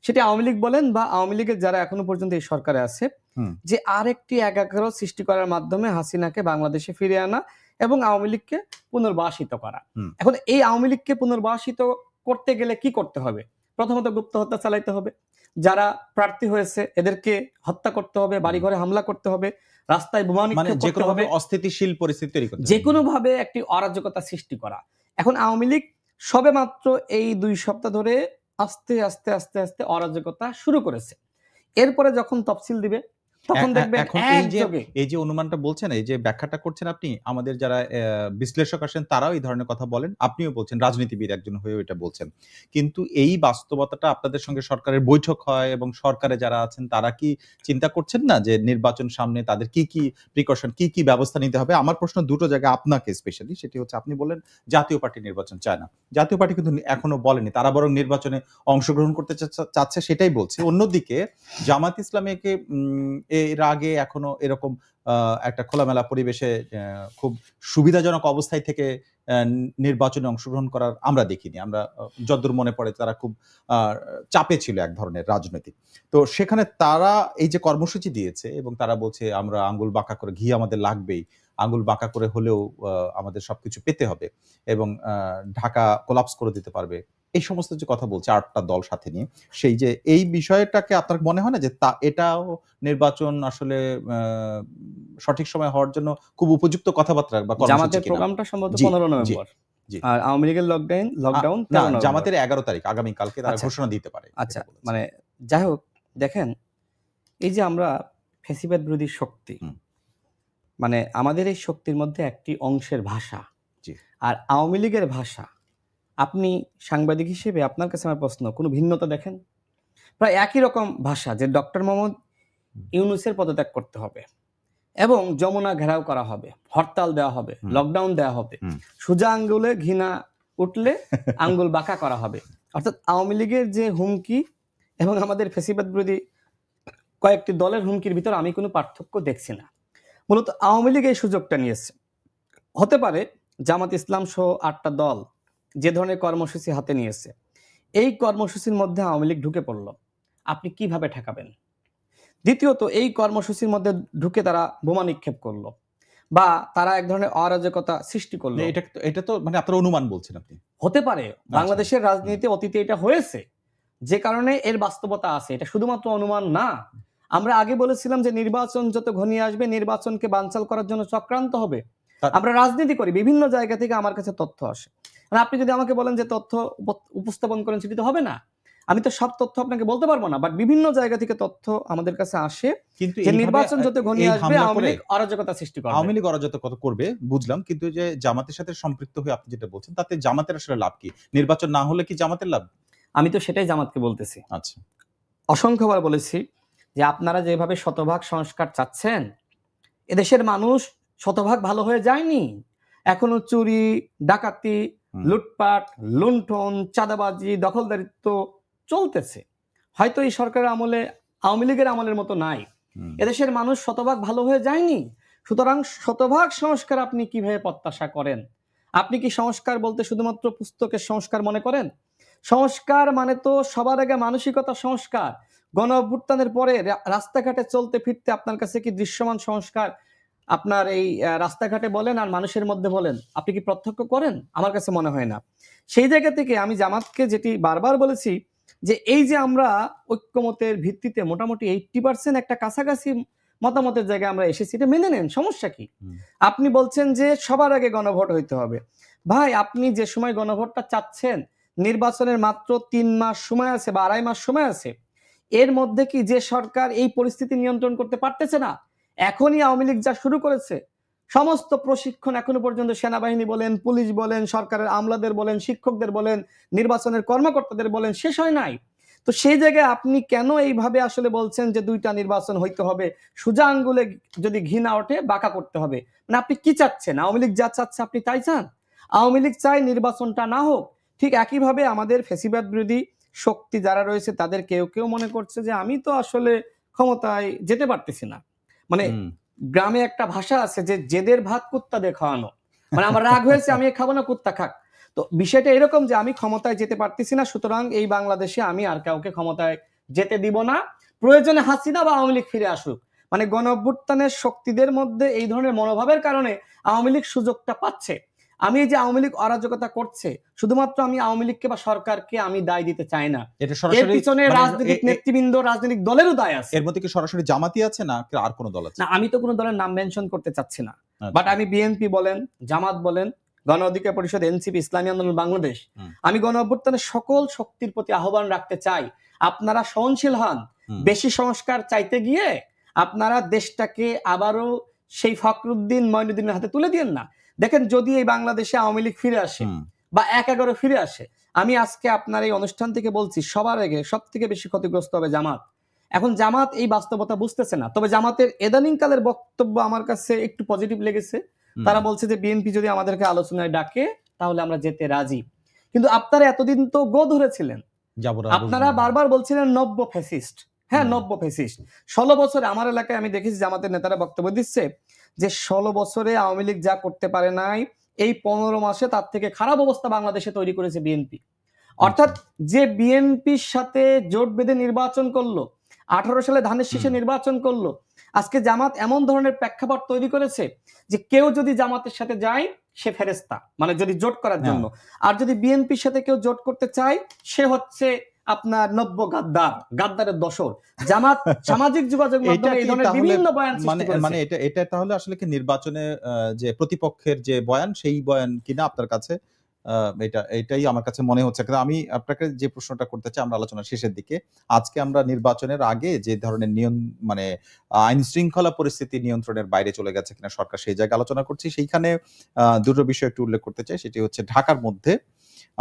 সেটা আওয়ামী লীগ বলেন বা আওয়ামী লীগের যারা এখনো পর্যন্ত এই সরকারে আছে, যে আরেকটি একাগ্র সৃষ্টি করার মাধ্যমে হাসিনাকে বাংলাদেশে ফিরে আনা এবং আওয়ামী লীগকে পুনর্বাসিত করা। এখন এই আওয়ামী লীগকে পুনর্বাসিত করতে গেলে কি করতে হবে? প্রথমত গুপ্ত হত্যা চালাইতে হবে, যারা প্রার্থী হয়েছে এদেরকে হত্যা করতে হবে, বাড়িঘরে হামলা করতে হবে, রাস্তায় বোমা নিক্ষেপ করতে হবে, অস্থিতিশীল পরিস্থিতি তৈরি করতে হবে, যে কোনো ভাবে একটি অরাজকতা সৃষ্টি করা। এখন আওয়ামী লীগ সবে মাত্র এই 2 সপ্তাহ ধরে আস্তে আস্তে আস্তে আস্তে অরাজকতা শুরু করেছে। এরপরে যখন তফসিল দিবে তখন দেখবেন এই যে অনুমানটা বলছেন, এই যে ব্যাখ্যাটা করছেন আপনি, আমাদের যারা বিশ্লেষক আসেন তারাও এই ধরনের কথা বলেন, আপনিও বলছেন, রাজনীতিবিদ একজন হয়ে এটা বলছেন। কিন্তু এই বাস্তবতাটা আপনাদের সঙ্গে সরকারের বৈঠক হয় এবং সরকারে যারা আছেন তারা কি চিন্তা করছেন না যে নির্বাচন সামনে তাদের কি কি প্রিকশন, কি কি ব্যবস্থা নিতে হবে? আমার প্রশ্ন দুটো জায়গায় আপনাকে স্পেশালি, সেটি হচ্ছে আপনি বললেন জাতীয় পার্টি নির্বাচন চায় না, জাতীয় পার্টি কিন্তু এখনো বলেনি, তারা বরং নির্বাচনে অংশগ্রহণ করতে চাচ্ছে সেটাই বলছে। অন্যদিকে জামাত ইসলামীকে এর আগে এখনো এরকম একটা খোলামেলা পরিবেশে খুব সুবিধাজনক অবস্থায় থেকে নির্বাচনে অংশগ্রহণ করার আমরা দেখিনি। আমরা যতদূর মনে পড়ে তারা খুব চাপে ছিল এক ধরনের রাজনৈতিক। তো সেখানে তারা এই যে কর্মসূচি দিয়েছে এবং তারা বলছে আমরা আঙ্গুল বাঁকা করে, ঘি আমাদের লাগবেই, আঙ্গুল বাঁকা করে হলেও আমাদের সবকিছু পেতে হবে এবং ঢাকা কোলাপস করে দিতে পারবে, এই সমস্ত যে কথা বলছে 8টা দল সাথে নিয়ে, সেই যে এই বিষয়টাকে আপনার মনে হয় না যে এটাও নির্বাচন আসলে সঠিক সময় হওয়ার জন্য খুব উপযুক্ত কথাবার্তা বা কর্মসূচি? জামাতের প্রোগ্রামটা সম্ভবত 15 নভেম্বর, আর আওয়ামী লীগের লকডাউন জামাতের 11 তারিখ, আগামী কালকে তারা ঘোষণা দিতে পারে। আচ্ছা, মানে যাই হোক, দেখেন এই যে আমরা ফ্যাসিবাদ বিরোধী শক্তি, মানে আমাদের এই শক্তির মধ্যে একটি অংশের ভাষা, আর আওয়ামী লীগের ভাষা, আপনি সাংবাদিক হিসেবে আপনার কাছে আমার প্রশ্ন, কোনো ভিন্নতা দেখেন? প্রায় একই রকম ভাষা, যে ডক্টর মোহাম্মদ ইউনূসের পদত্যাগ করতে হবে এবং যমুনা ঘেরাও করা হবে, হরতাল দেওয়া হবে, লকডাউন দেওয়া হবে, সোজা আঙ্গুলে ঘৃণা উঠলে আঙ্গুল বাঁকা করা হবে। অর্থাৎ আওয়ামী লীগের যে হুমকি এবং আমাদের ফ্যাসিবাদ বিরোধী কয়েকটি দলের হুমকির ভিতর আমি কোনো পার্থক্য দেখছি না। মূলত আওয়ামী লীগ এই সুযোগটা নিয়েছে। হতে পারে জামাত ইসলাম সহ 8টা দল যে ধরনের কর্মসূচি হাতে নিয়েছে, এই কর্মসূচির মধ্যে আওয়ামী লীগ ঢুকে পড়ল, আপনি কিভাবে ঠেকাবেন? দ্বিতীয়ত, এই কর্মসূচির মধ্যে ঢুকে তারা বোমা নিক্ষেপ করলো বা তারা এক ধরনের অরাজকতা সৃষ্টি করলো, এটা তো মানে আপনার অনুমান বলছেন আপনি? হতে পারে, বাংলাদেশের রাজনীতিতে অতীতে এটা হয়েছে, যে কারণে এর বাস্তবতা আছে, এটা শুধুমাত্র অনুমান না। আমরা আগে বলেছিলাম যে নির্বাচন যত ঘনিয়ে আসবে নির্বাচনকে বানচাল করার জন্য চক্রান্ত হবে। আমরা রাজনীতি করি, বিভিন্ন জায়গা থেকে আমার কাছে তথ্য আসে, মানে আপনি যদি আমাকে বলেন যে তথ্য উপস্থাপন করেন, সেটি তো হবে না। আমি তো সব তথ্য আপনাকে বলতে পারবো না, বাট বিভিন্ন জায়গা থেকে তথ্য আমাদের কাছে আসে, কিন্তু নির্বাচন যত ঘনিয়ে আসবে আওয়ামী লীগ অরাজকতা সৃষ্টি করবে। আওয়ামী লীগ অরাজকতা করবে বুঝলাম, কিন্তু যে জামাতের সাথে সম্পৃক্ত হয়ে আপনি যেটা বলছেন, তাতে জামাতের আসলে লাভ কি? নির্বাচন না হলে কি জামাতের লাভ? আমি তো সেটাই জামাতকে বলতেছি। আচ্ছা, অসংখ্যবার বলেছি যে আপনারা যেভাবে শতভাগ সংস্কার চাচ্ছেন, এদেশের মানুষ শতভাগ ভালো হয়ে যায়নি, এখনো চুরি, ডাকাতি, লুটপাট, লুণ্ঠন, চাঁদাবাজি, দখলদারিত্ব চলতেছে। হয়তো এই সরকারের আমলে আওয়ামী লীগের আমলের মতো নাই, এদেশের মানুষ শতভাগ ভালো হয়ে যায়নি। সুতরাং শতভাগ সংস্কার আপনি কিভাবে প্রত্যাশা করেন? আপনি কি সংস্কার বলতে শুধুমাত্র পুস্তকের সংস্কার মনে করেন? সংস্কার মানে তো সবার আগে মানসিকতা সংস্কার। গণ অভ্যুত্থানের পরে রাস্তাঘাটে চলতে ফিরতে আপনার কাছে কি দৃশ্যমান সংস্কার আপনার এই রাস্তাঘাটে বলেন আর মানুষের মধ্যে বলেন, আপনি কি প্রত্যক্ষ করেন? আমার কাছে মনে হয় না। সেই জায়গা থেকে আমি জামাতকে যেটি বারবার বলেছি যে এই যে আমরা ঐক্যমতের ভিত্তিতে মোটামুটি 80% একটা কাছাকাছি মতামতের জায়গায় আমরা এসেছি, এটা মেনে নেন, সমস্যা কি? আপনি বলছেন যে সবার আগে গণভোট হইতে হবে। ভাই, আপনি যে সময় গণভোটটা চাচ্ছেন, নির্বাচনের মাত্র 3 মাস সময় আছে বা 2.5 মাস সময় আছে, এর মধ্যে কি যে সরকার এই পরিস্থিতি নিয়ন্ত্রণ করতে পারতেছে না? এখনই আওয়ামী লীগ যা শুরু করেছে, সমস্ত প্রশিক্ষণ এখনো পর্যন্ত সেনাবাহিনী বলেন, পুলিশ বলেন, সরকারের আমলাদের বলেন, শিক্ষকদের বলেন, নির্বাচনের কর্মকর্তাদের বলেন, শেষ হয় নাই। তো সেই জায়গায় আপনি কেন এইভাবে আসলে বলছেন যে 2টা নির্বাচন হইতে হবে, সোজা আঙ্গুলে যদি ঘি না ওঠে বাঁকা করতে হবে? মানে আপনি কি চাচ্ছেন? আওয়ামী লীগ যা চাচ্ছে আপনি তাই চান? আওয়ামী লীগ চায় নির্বাচনটা না হোক। ঠিক একইভাবে আমাদের ফ্যাসিবাদ বিরোধী শক্তি যারা রয়েছে তাদের কেউ কেউ মনে করছে যে আমি তো আসলে ক্ষমতায় যেতে পারতেছি না। মানে গ্রামে একটা ভাষা আছে যে জেদের ভাত কুত্তা দিয়ে খাওয়ানো, মানে আমার রাগ হয়েছে আমি খাবো না, কুত্তা খাক। তো বিষয়টা এরকম যে আমি ক্ষমতায় যেতে পারতেছি না, সুতরাং এই বাংলাদেশে আমি আর কাউকে ক্ষমতায় যেতে দিব না, প্রয়োজনে হাসিনা বা আওয়ামী লীগ ফিরে আসুক। মানে গণ অভ্যুত্থানের শক্তিদের মধ্যে এই ধরনের মনোভাবের কারণে আওয়ামী লীগ সুযোগটা পাচ্ছে। আমি এই যে আওয়ামী লীগ অরাজকতা করছে, শুধুমাত্র আমি আওয়ামী লীগকে বা সরকারকে আমি দায় দিতে চাই না, এর পিছনে রাজনৈতিক নেতৃবৃন্দ, রাজনৈতিক দলেরও দায় আছে। এর মধ্যে কি সরাসরি জামাতি আছে না আর কোনো দল আছে? না, আমি তো কোনো দলের নাম মেনশন করতে চাচ্ছি না, বাট আমি বিএনপি বলেন, জামাত বলেন, গণ অধিকার পরিষদ, এনসিপি, ইসলামী আন্দোলন বাংলাদেশ, আমি গণ অভ্যুত্থানের সকল শক্তির প্রতি আহ্বান রাখতে চাই, আপনারা সহনশীল হন। বেশি সংস্কার চাইতে গিয়ে আপনারা দেশটাকে আবারও সেই ফখরুদ্দিন মঈনুদ্দিনের হাতে তুলে দিয়েন না। দেখেন, যদি এই বাংলাদেশে আওয়ামী লীগ ফিরে আসে বা 1/11 ফিরে আসে, আমি আজকে আপনার এই অনুষ্ঠান থেকে বলছি, সবার আগে সব থেকে বেশি ক্ষতিগ্রস্ত হবে জামাত। এখন জামাত এই বাস্তবতা বুঝতেছে না, তবে জামাতের এদানিং কালের বক্তব্য আমার কাছে একটু পজিটিভ লেগেছে। তারা বলছে যে বিএনপি যদি আমাদেরকে আলোচনায় ডাকে তাহলে আমরা যেতে রাজি। কিন্তু আপনারা এতদিন তো গো ধরেছিলেন, আপনারা বারবার বলছিলেন নব্য ফ্যাসিস্ট। হ্যাঁ, নব্য ফ্যাসিস্ট। 16 বছরে আমার এলাকায় আমি দেখেছি জামাতের নেতারা বক্তব্য দিচ্ছে যে 16 বছরে আওয়ামী লীগ যা করতে পারে নাই, এই 15 মাসে তার থেকে খারাপ অবস্থা বাংলাদেশে তৈরি করেছে বিএনপি। অর্থাৎ যে বিএনপির সাথে জোট বেঁধে নির্বাচন করলো, 18 সালে ধানের শীষে নির্বাচন করলো, আজকে জামাত এমন ধরনের প্রেক্ষাপট তৈরি করেছে যে কেউ যদি জামাতের সাথে যায় সে ফেরেস্তা, মানে যদি জোট করার জন্য, আর যদি বিএনপির সাথে কেউ জোট করতে চায় সে হচ্ছে আপনার নব্য গাদ্দার, গাদ্দারের দশর। জামাত সামাজিক যোগাযোগ মাধ্যমে এই ধরনের বিভিন্ন বয়ান সৃষ্টি করেছে। মানে এটা তাহলে আসলে কি নির্বাচনে যে প্রতিপক্ষের যে বয়ান, সেই বয়ান কিনা আপনার কাছে? এটাই আমার কাছে মনে হচ্ছে। কিন্তু আমি আপনাকে যে প্রশ্নটা করতে চাই, আমরা আলোচনার শেষের দিকে, আজকে আমরা নির্বাচনের আগে যে ধরনের মানে আইন শৃঙ্খলা পরিস্থিতি নিয়ন্ত্রণের বাইরে চলে গেছে কিনা সরকার, সেই জায়গায় আলোচনা করছি। সেইখানে দুটো বিষয় একটু উল্লেখ করতে চাই। সেটি হচ্ছে ঢাকার মধ্যে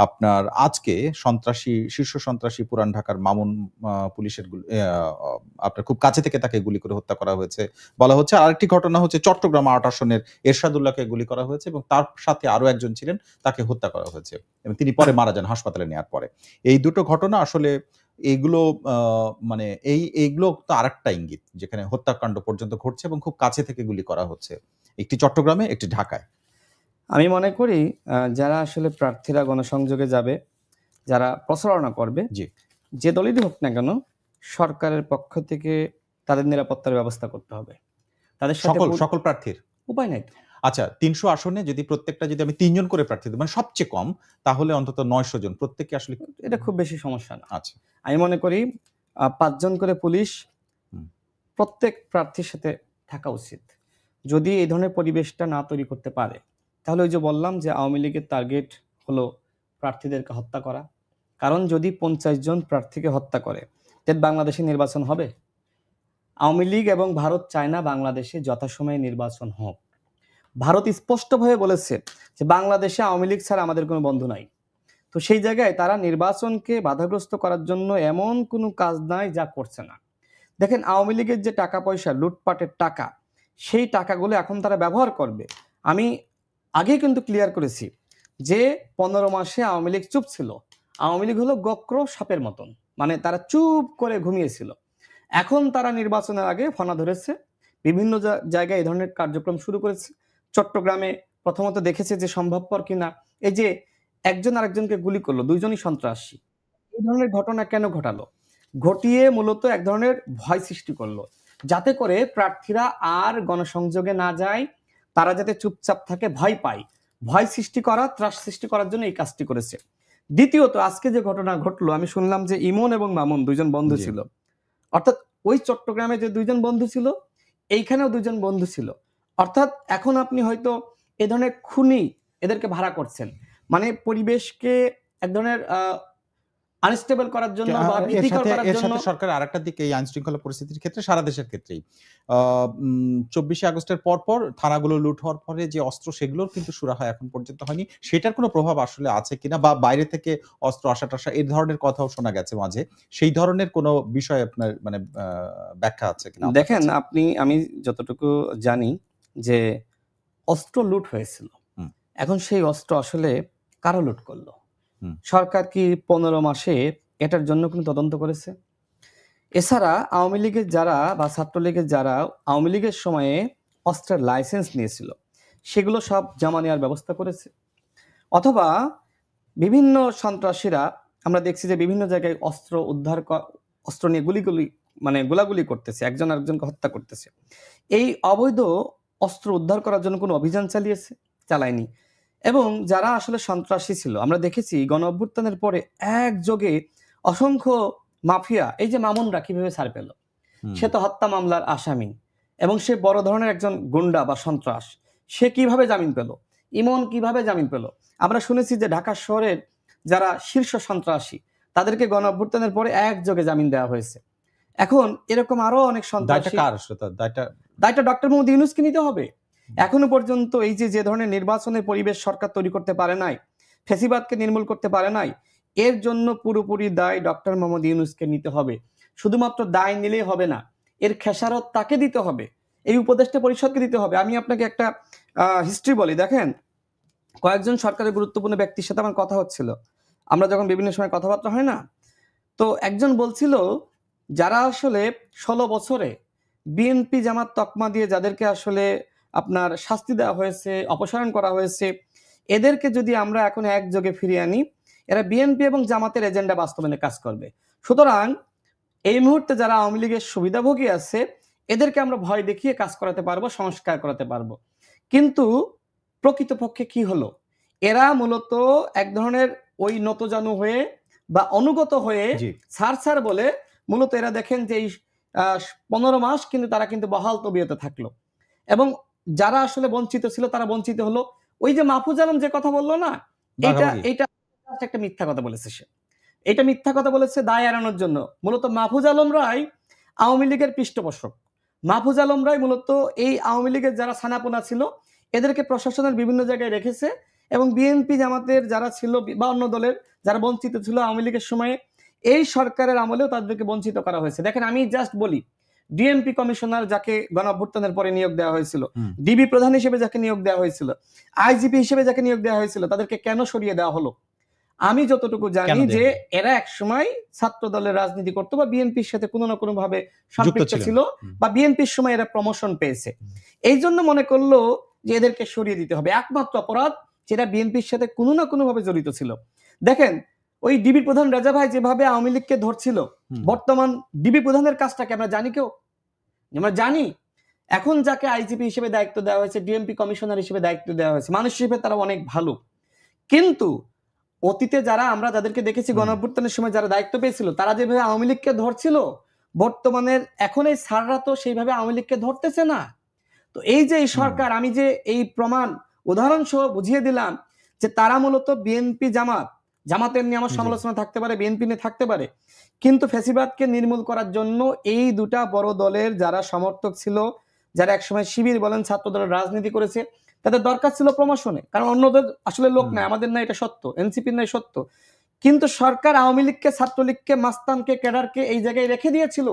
আপনার আজকে শীর্ষ সন্ত্রাসী পুরান ঢাকার মামুন পুলিশের আপনার খুব কাছে থেকে তাকে গুলি করে হত্যা করা হয়েছে বলা হচ্ছে। আরেকটি ঘটনা হচ্ছে চট্টগ্রাম ৮ আসনের এরশাদুল্লাহকে গুলি করা হয়েছে এবং তার সাথে আরো একজন ছিলেন, তাকে হত্যা করা হয়েছে এবং তিনি পরে মারা যান হাসপাতালে নেওয়ার পরে। এই দুটো ঘটনা আসলে এইগুলো মানে এইগুলো তো আরেকটা ইঙ্গিত, যেখানে হত্যাকাণ্ড পর্যন্ত ঘটছে এবং খুব কাছে থেকে গুলি করা হচ্ছে, একটি চট্টগ্রামে, একটি ঢাকায়। আমি মনে করি যারা আসলে প্রার্থীরা গণসংযোগে যাবে, যারা প্রচারণা করবে, যে দলেরই হোক না কেন, সরকারের পক্ষ থেকে তাদের নিরাপত্তার ব্যবস্থা করতে হবে। তাদের সাথে সকল প্রার্থীর উপায় নাই। আচ্ছা, 300 আসনে যদি প্রত্যেকটা যদি আমি 3 জন করে প্রার্থী দিই, মানে সবচেয়ে কম, তাহলে অন্তত 900 জন প্রত্যেককে আসলে এটা খুব বেশি সমস্যা না। আচ্ছা, আমি মনে করি 5 জন করে পুলিশ প্রত্যেক প্রার্থীর সাথে থাকা উচিত। যদি এই ধরনের পরিবেশটা না তৈরি করতে পারে, তাহলে ওই যে বললাম যে আওয়ামী লীগের টার্গেট হলো প্রার্থীদেরকে হত্যা করা। কারণ যদি 50 জন প্রার্থীকে হত্যা করে, তাহলে বাংলাদেশে নির্বাচন হবে? আওয়ামী লীগ এবং ভারত চায় না বাংলাদেশে যথাসময়ে নির্বাচন হোক। ভারত স্পষ্টভাবে বলেছে যে বাংলাদেশে আওয়ামী লীগ ছাড়া আমাদের কোনো বন্ধু নাই। তো সেই জায়গায় তারা নির্বাচনকে বাধাগ্রস্ত করার জন্য এমন কোনো কাজ নাই যা করছে না। দেখেন, আওয়ামী লীগের যে টাকা পয়সা, লুটপাটের টাকা, সেই টাকাগুলো এখন তারা ব্যবহার করবে। আমি আগে কিন্তু ক্লিয়ার করেছি যে 15 মাসে আওয়ামী লীগ চুপ ছিল। আওয়ামী লীগ হলো গোক্র সাপের মতন, মানে তারা চুপ করে ঘুমিয়েছিল। এখন তারা নির্বাচনের আগে ফনা ধরেছে, বিভিন্ন জায়গায় এই ধরনের কার্যক্রম শুরু করেছে। চট্টগ্রামে প্রথমত দেখেছে যে সম্ভবপর কিনা। এই যে একজন আরেকজনকে গুলি করলো, দুইজনই সন্ত্রাসী, এই ধরনের ঘটনা কেন ঘটালো? ঘটিয়ে মূলত এক ধরনের ভয় সৃষ্টি করলো, যাতে করে প্রার্থীরা আর গণসংযোগে না যায়, তারা যাতে চুপচাপ থাকে, ভয় পায়। ভয় সৃষ্টি করা, ত্রাস সৃষ্টি করার জন্য এই কাজটি করেছে। দ্বিতীয়ত, আজকে যে ঘটনা ঘটলো, আমি শুনলাম যে ইমন এবং মামুন দুইজন বন্ধু জি। ছিল। অর্থাৎ ওই চট্টগ্রামে যে দুইজন বন্ধু ছিল, এইখানেও দুইজন বন্ধু ছিল। অর্থাৎ এখন আপনি হয়তো এ ধরনের খুনি এদেরকে ভাড়া করছেন, মানে পরিবেশকে এক ধরনের আনস্টেবল করার জন্য বা এর ভীতিকর সাথে করার এর জন্য। সাথে সরকারের আরেকটা দিক এই আইন শৃঙ্খলা পরিস্থিতির ক্ষেত্রে সারা দেশের ক্ষেত্রেই ২৪শে আগস্টের পর থানাগুলো লুট হওয়ার পরে যে অস্ত্র সেগুলোর কিন্তু সুরাহা এখন পর্যন্ত হয়নি। সেটার কোনো প্রভাব আসলে আছে কিনা বা বাইরে থেকে অস্ত্র আসা-টাসা এই ধরনের কথাও শোনা গেছে মাঝে। সেই ধরনের কোনো বিষয় আপনার মানে ব্যাখ্যা আছে কিনা আপনার দেখেন, কাছে? আমি যতটুকু জানি যে অস্ত্র লুট হয়েছিল। হুম, এখন সেই অস্ত্র আসলে কারা লুট করলো? হুম, সরকার কি ১৫ মাসে এটার জন্য কোনো তদন্ত করেছে? এছাড়া আওয়ামী লীগের যারা বা ছাত্রলীগের যারা আওয়ামী লীগের সময়ে অস্ত্রের লাইসেন্স নিয়েছিল, সেগুলো সব জমা নেওয়ার ব্যবস্থা করেছে? অথবা বিভিন্ন সন্ত্রাসীরা, আমরা দেখছি যে বিভিন্ন জায়গায় অস্ত্র নিয়ে গোলাগুলি করতেছে, একজন আরেকজনকে হত্যা করতেছে। এই অবৈধ অস্ত্র উদ্ধার করার জন্য কোনো অভিযান চালায়নি। এবং যারা আসলে সন্ত্রাসী ছিল, আমরা দেখেছি গণ অভ্যুত্থানের পরে একযোগে অসংখ্য মাফিয়া, এই যে মামুনরা কিভাবে ছাড় পেল? হুম। সে তো হত্যা মামলার আসামি এবং সে বড় ধরনের একজন গুন্ডা বা সন্ত্রাস। সে কিভাবে জামিন পেল? ইমন কিভাবে জামিন পেল? আমরা শুনেছি যে ঢাকা শহরের যারা শীর্ষ সন্ত্রাসী, তাদেরকে গণ অভ্যুত্থানের পরে একযোগে জামিন দেওয়া হয়েছে। এখন এরকম আরো অনেক দায়টা সন্ত্রাসী, কার আসলে? দায়টা দায়টা ডক্টর মোহাম্মদ ইউনূসকে নিতে হবে। এখনো পর্যন্ত এই যে ধরনের নির্বাচনের পরিবেশ সরকার তৈরি করতে পারে নাই, ফ্যাসিবাদকে নির্মূল করতে পারে নাই, এর জন্য পুরোপুরি দায় ডক্টর মোহাম্মদ ইউনূসকে নিতে হবে। শুধুমাত্র দায় নিলেই হবে না, এর খেসারত তাকে দিতে হবে, এই উপদেষ্টা পরিষদকে দিতে হবে। আমি আপনাকে একটা হিস্ট্রি বলি। দেখেন, কয়েকজন সরকারের গুরুত্বপূর্ণ ব্যক্তির সাথে আমার কথা হচ্ছিল, আমরা যখন বিভিন্ন সময় কথাবার্তা হয় না, তো একজন বলছিল যারা আসলে ১৬ বছরে বিএনপি জামাত তকমা দিয়ে যাদেরকে আসলে আপনার শাস্তি দেওয়া হয়েছে, অপসারণ করা হয়েছে, এদেরকে যদি আমরা এখন একযোগে ফিরিয়ে আনি, এরা বিএনপি এবং জামাতের এজেন্ডা বাস্তবায়নে কাজ করবে। সুতরাং এই মুহূর্তে যারা আওয়ামী লীগের সুবিধাভোগী আছে, এদেরকে আমরা ভয় দেখিয়ে কাজ করাতে পারবো, সংস্কার করাতে পারবো। কিন্তু প্রকৃতপক্ষে কি হলো? এরা মূলত এক ধরনের ওই নতজানু হয়ে বা অনুগত হয়ে জি। ছাড় বলে মূলত এরা দেখেন যে এই ১৫ মাস কিন্তু তারা কিন্তু বহাল তবিয়তে থাকলো এবং যারা আসলে বঞ্চিত ছিল তারা বঞ্চিত হলো। ওই যে মাহফুজ আলম যে কথা বলল না, এইটা ভাগাভাগি। এইটা just একটা মিথ্যা কথা বলেছে সে। এটা মিথ্যা কথা বলেছে দায় এড়ানোর জন্য। মূলত মাহফুজ আলমরাই আওয়ামী লীগের পৃষ্ঠপোষক। মাহফুজ আলমরাই মূলত এই আওয়ামী লীগের যারা ছানাপোনা ছিল, এদেরকে প্রশাসনের বিভিন্ন জায়গায় রেখেছে এবং বিএনপি জামাতের যারা ছিল বা অন্য দলের যারা বঞ্চিত ছিল আওয়ামী লীগের সময়ে, এই সরকারের আমলেও তাদেরকে বঞ্চিত করা হয়েছে। দেখেন, আমি জাস্ট বলি, ডিএমপি কমিশনার যাকে গণঅভ্যুত্থানের পরে নিয়োগ দেওয়া হয়েছিল, হুম। ডিবি প্রধান হিসেবে যাকে নিয়োগ দেওয়া হয়েছিল, আইজিপি হিসেবে যাকে নিয়োগ দেওয়া হয়েছিল, তাদেরকে কেন সরিয়ে দেওয়া হলো? আমি যতটুকু জানি কেন যে দেয়া হলো? এরা একসময় ছাত্র দলের রাজনীতি করতো বা বিএনপির সাথে কোনো না কোনো ভাবে যুক্ত সম্পৃক্ত ছিলেন। ছিল হুম, বা বিএনপির সময় এরা প্রমোশন পেয়েছে। হুম। এই জন্য মনে করলো যে এদেরকে সরিয়ে দিতে হবে। একমাত্র অপরাধ যেটা বিএনপির সাথে কোনো না কোনো ভাবে জড়িত ছিল। দেখেন, ওই ডিবি প্রধান রেজা ভাই যেভাবে আওয়ামী লীগকে ধরছিল, হুম। বর্তমান ডিবি প্রধানের কাজটাকে আমরা জানি কেউ? আমরা জানি এখন যাকে আইজিপি হিসেবে দায়িত্ব দেওয়া হয়েছে, ডিএমপি কমিশনার হিসেবে দায়িত্ব দেওয়া হয়েছে, মানুষ হিসেবে তারা অনেক ভালো। কিন্তু অতীতে যারা আমরা যাদেরকে দেখেছি হুম। গণঅভ্যুত্থানের সময় যারা দায়িত্ব পেয়েছিল, তারা যেভাবে আওয়ামী লীগকে ধরছিল, বর্তমানের এখন এই স্যাররা তো সেইভাবে আওয়ামী লীগকে ধরতেছে না। তো এই যে এই হুম। সরকার, আমি যে এই প্রমাণ উদাহরণ সহ বুঝিয়ে দিলাম যে তারা মূলত বিএনপি জামাতের নিয়ে আমার জি। সমালোচনা থাকতে পারে, বিএনপি নিয়ে থাকতে পারে, কিন্তু ফ্যাসিবাদকে নির্মূল করার জন্য এই দুটা বড় দলের যারা সমর্থক ছিল, যারা একসময় শিবির বলেন ছাত্র দলের রাজনীতি করেছে, তাদের দরকার ছিল প্রমোশনে, কারণ অন্যদের আসলে লোক নাই, আমাদের নাই, এটা সত্য, এনসিপির নাই, সত্য। কিন্তু সরকার আওয়ামী লীগকে, ছাত্রলীগকে, মাস্তানকে, ক্যাডারকে এই জায়গায় রেখে দিয়েছিল,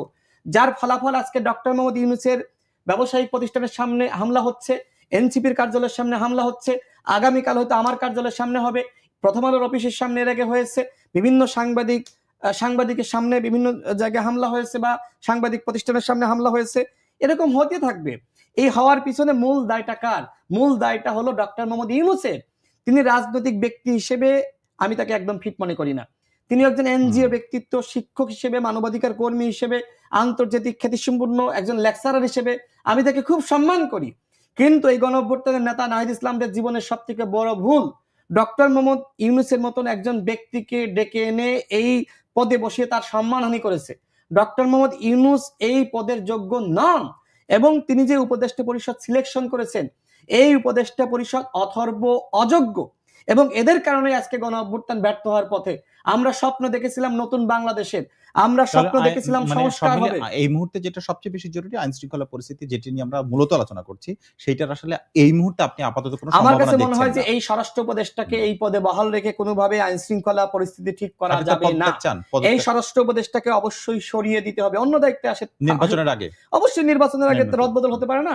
যার ফলাফল আজকে ডক্টর মোহাম্মদ ইউনূসের ব্যবসায়িক প্রতিষ্ঠানের সামনে হামলা হচ্ছে, এনসিপির কার্যালয়ের সামনে হামলা হচ্ছে, আগামীকাল হয়তো আমার কার্যালয়ের সামনে হবে, প্রথম আলোর অফিসের সামনে এর আগে হয়েছে, বিভিন্ন সাংবাদিকের সামনে বিভিন্ন জায়গায় হামলা হয়েছে বা সাংবাদিক প্রতিষ্ঠানের সামনে হামলা হয়েছে, এরকম হতে থাকবে। এই হওয়ার পিছনে মূল দায়টা কার? মূল দায়টা হলো ডক্টর মোহাম্মদ ইউনূসের। তিনি রাজনৈতিক ব্যক্তি হিসেবে আমি তাকে একদম ফিট মনে করি না। তিনি একজন এনজিও ব্যক্তিত্ব, শিক্ষক হিসেবে, মানবাধিকার কর্মী হিসেবে, আন্তর্জাতিক খ্যাতিসম্পন্ন একজন লেকচারার হিসেবে আমি তাকে খুব সম্মান করি। কিন্তু এই গণঅভ্যুত্থানের নেতা নাহিদ ইসলামদের জীবনের সব থেকে বড় ভুল ডক্টর মোহাম্মদ ইউনূসের মতন একজন ব্যক্তিকে ডেকে এনে এই পদে বসিয়ে তার সম্মানহানি করেছে। ডক্টর মোহাম্মদ ইউনূস এই পদের যোগ্য নন, এবং তিনি যে উপদেষ্টা পরিষদ সিলেকশন করেছেন এই উপদেষ্টা পরিষদ অথর্ব, অযোগ্য, এবং এদের কারণে আজকে গণঅভ্যুত্থান ব্যর্থ হওয়ার পথে। আমরা স্বপ্ন দেখেছিলাম নতুন বাংলাদেশের, আমরা স্বপ্ন দেখেছিলাম সংস্কার হবে। এই মুহূর্তে যেটা সবচেয়ে বেশি জরুরি আইন শৃঙ্খলা পরিস্থিতি, যেটি নিয়ে আমরা মূলত আলোচনা করছি, সেইটার আসলে এই মুহূর্তে আপনি আপাতত কোনো সম্ভাবনা আমার কাছে মনে হয় দেখছেন যে এই স্বরাষ্ট্র উপদেষ্টাকে এই পদে বহাল রেখে কোনোভাবে আইন শৃঙ্খলা পরিস্থিতি ঠিক করা যাবে না। এই স্বরাষ্ট্র উপদেষ্টাকে অবশ্যই সরিয়ে দিতে হবে, অন্য দায়িত্বে আসে নির্বাচনের আগে। অবশ্যই নির্বাচনের আগে রদবদল হতে পারে না।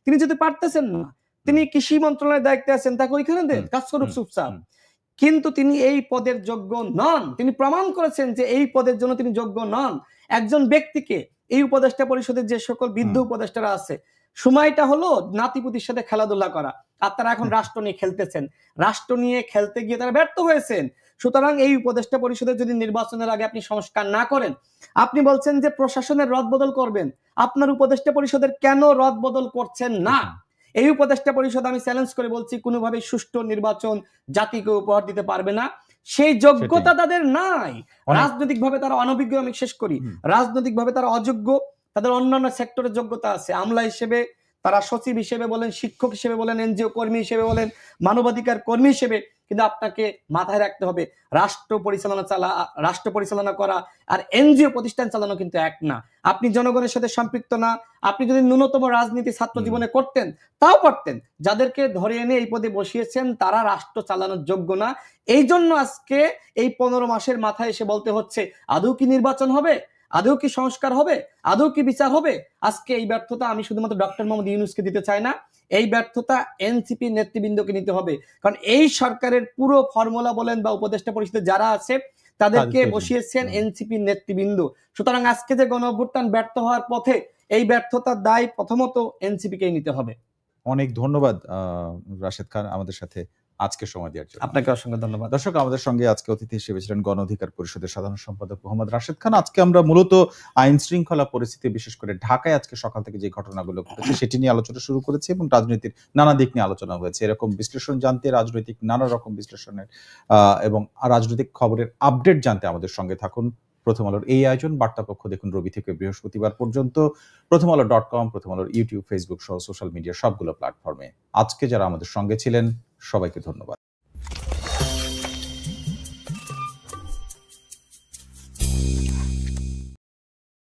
তিনি যদি পারতেছেন না, তিনি কৃষি মন্ত্রণালয়ের দায়িত্বে আছেন, তাকে ওইখানে দেন, কাজ করুক চুপচাপ। কিন্তু তিনি এই পদের যোগ্য নন। তিনি প্রমাণ করেছেন যে এই পদের জন্য তিনি যোগ্য নন। একজন ব্যক্তিকে এই উপদেষ্টা পরিষদের যে সকল বৃদ্ধ উপদেষ্টারা আছে, সময়টা হলো নাতিপুতির সাথে খেলাধুলা করা, আর তারা এখন রাষ্ট্র নিয়ে খেলতেছেন। রাষ্ট্র নিয়ে খেলতে গিয়ে তারা ব্যর্থ হয়েছেন। সুতরাং এই উপদেষ্টা পরিষদের যদি নির্বাচনের আগে আপনি সংস্কার না করেন, আপনি বলছেন যে প্রশাসনের রদবদল করবেন, আপনার উপদেষ্টা পরিষদের কেন রদবদল করছেন না? এই উপদেষ্টা পরিষদ আমি চ্যালেঞ্জ করে বলছি কোনোভাবে সুষ্ঠু নির্বাচন জাতিকে উপহার দিতে পারবে না। সেই যোগ্যতা তাদের নাই। রাজনৈতিকভাবে তারা অনভিজ্ঞ, আমি শেষ করি, রাজনৈতিকভাবে তারা অযোগ্য। তাদের অন্যান্য সেক্টরের যোগ্যতা আছে, আমলা হিসেবে তারা সচিব হিসেবে বলেন, শিক্ষক হিসেবে বলেন, এনজিও কর্মী হিসেবে বলেন, মানবাধিকার কর্মী হিসেবে। কিন্তু আপনাকে মাথায় রাখতে হবে রাষ্ট্র পরিচালনা করা আর এনজিও প্রতিষ্ঠান চালানো কিন্তু এক না। আপনি জনগণের সাথে সম্পৃক্ত না। আপনি যদি ন্যূনতম রাজনীতি ছাত্র জীবনে করতেন তাও পারতেন। যাদেরকে ধরে এনে এই পদে বসিয়েছেন তারা রাষ্ট্র চালানোর যোগ্য না। এই জন্য আজকে এই 15 মাসের মাথায় এসে বলতে হচ্ছে আদৌ কি নির্বাচন হবে, আদৌ কি সংস্কার হবে, আদৌ কি বিচার হবে। আজকে এই ব্যর্থতা আমি শুধুমাত্র ডক্টর মোহাম্মদ ইউনূসকে দিতে চাই না, এই ব্যর্থতা এনসিপি নেতৃবৃন্দকে নিতে হবে। কারণ এই সরকারের পুরো ফর্মুলা বলেন বা উপদেষ্টা পরিষদে যারা আছে তাদেরকে বসিয়েছেন এনসিপি নেতৃবৃন্দ। সুতরাং আজকে যে গণঅভ্যুত্থান ব্যর্থ হওয়ার পথে, এই ব্যর্থতার দায় প্রথমত এনসিপিকেই নিতে হবে। অনেক ধন্যবাদ রাশেদ খান আমাদের সাথে আজকে সময় দেওয়ার জন্য। আপনাকে অসংখ্য ধন্যবাদ। দর্শক, আমাদের সঙ্গে আজকে অতিথি হিসেবে ছিলেন গণ অধিকার পরিষদের সাধারণ সম্পাদক মোহাম্মদ রাশেদ খান। আজকে আমরা মূলত আইন শৃঙ্খলা পরিস্থিতি, বিশেষ করে ঢাকায় আজকে সকাল থেকে যে ঘটনাগুলো ঘটেছে সেটি নিয়ে আলোচনা শুরু করেছি, এবং রাজনীতির নানা দিক নিয়ে আলোচনা হয়েছে। এরকম বিশ্লেষণ জানতে, রাজনৈতিক নানা রকম বিশ্লেষণের এবং রাজনৈতিক খবরের আপডেট জানতে আমাদের সঙ্গে থাকুন। প্রথম আলোর এই আয়োজন বার্তাকক্ষ দেখুন রবি থেকে বৃহস্পতিবার পর্যন্ত prothomalo.com, প্রথম আলোর ইউটিউব, ফেসবুক সহ সোশ্যাল মিডিয়া সবগুলো প্ল্যাটফর্মে। আজকে যারা আমাদের সঙ্গে ছিলেন সবাইকে ধন্যবাদ।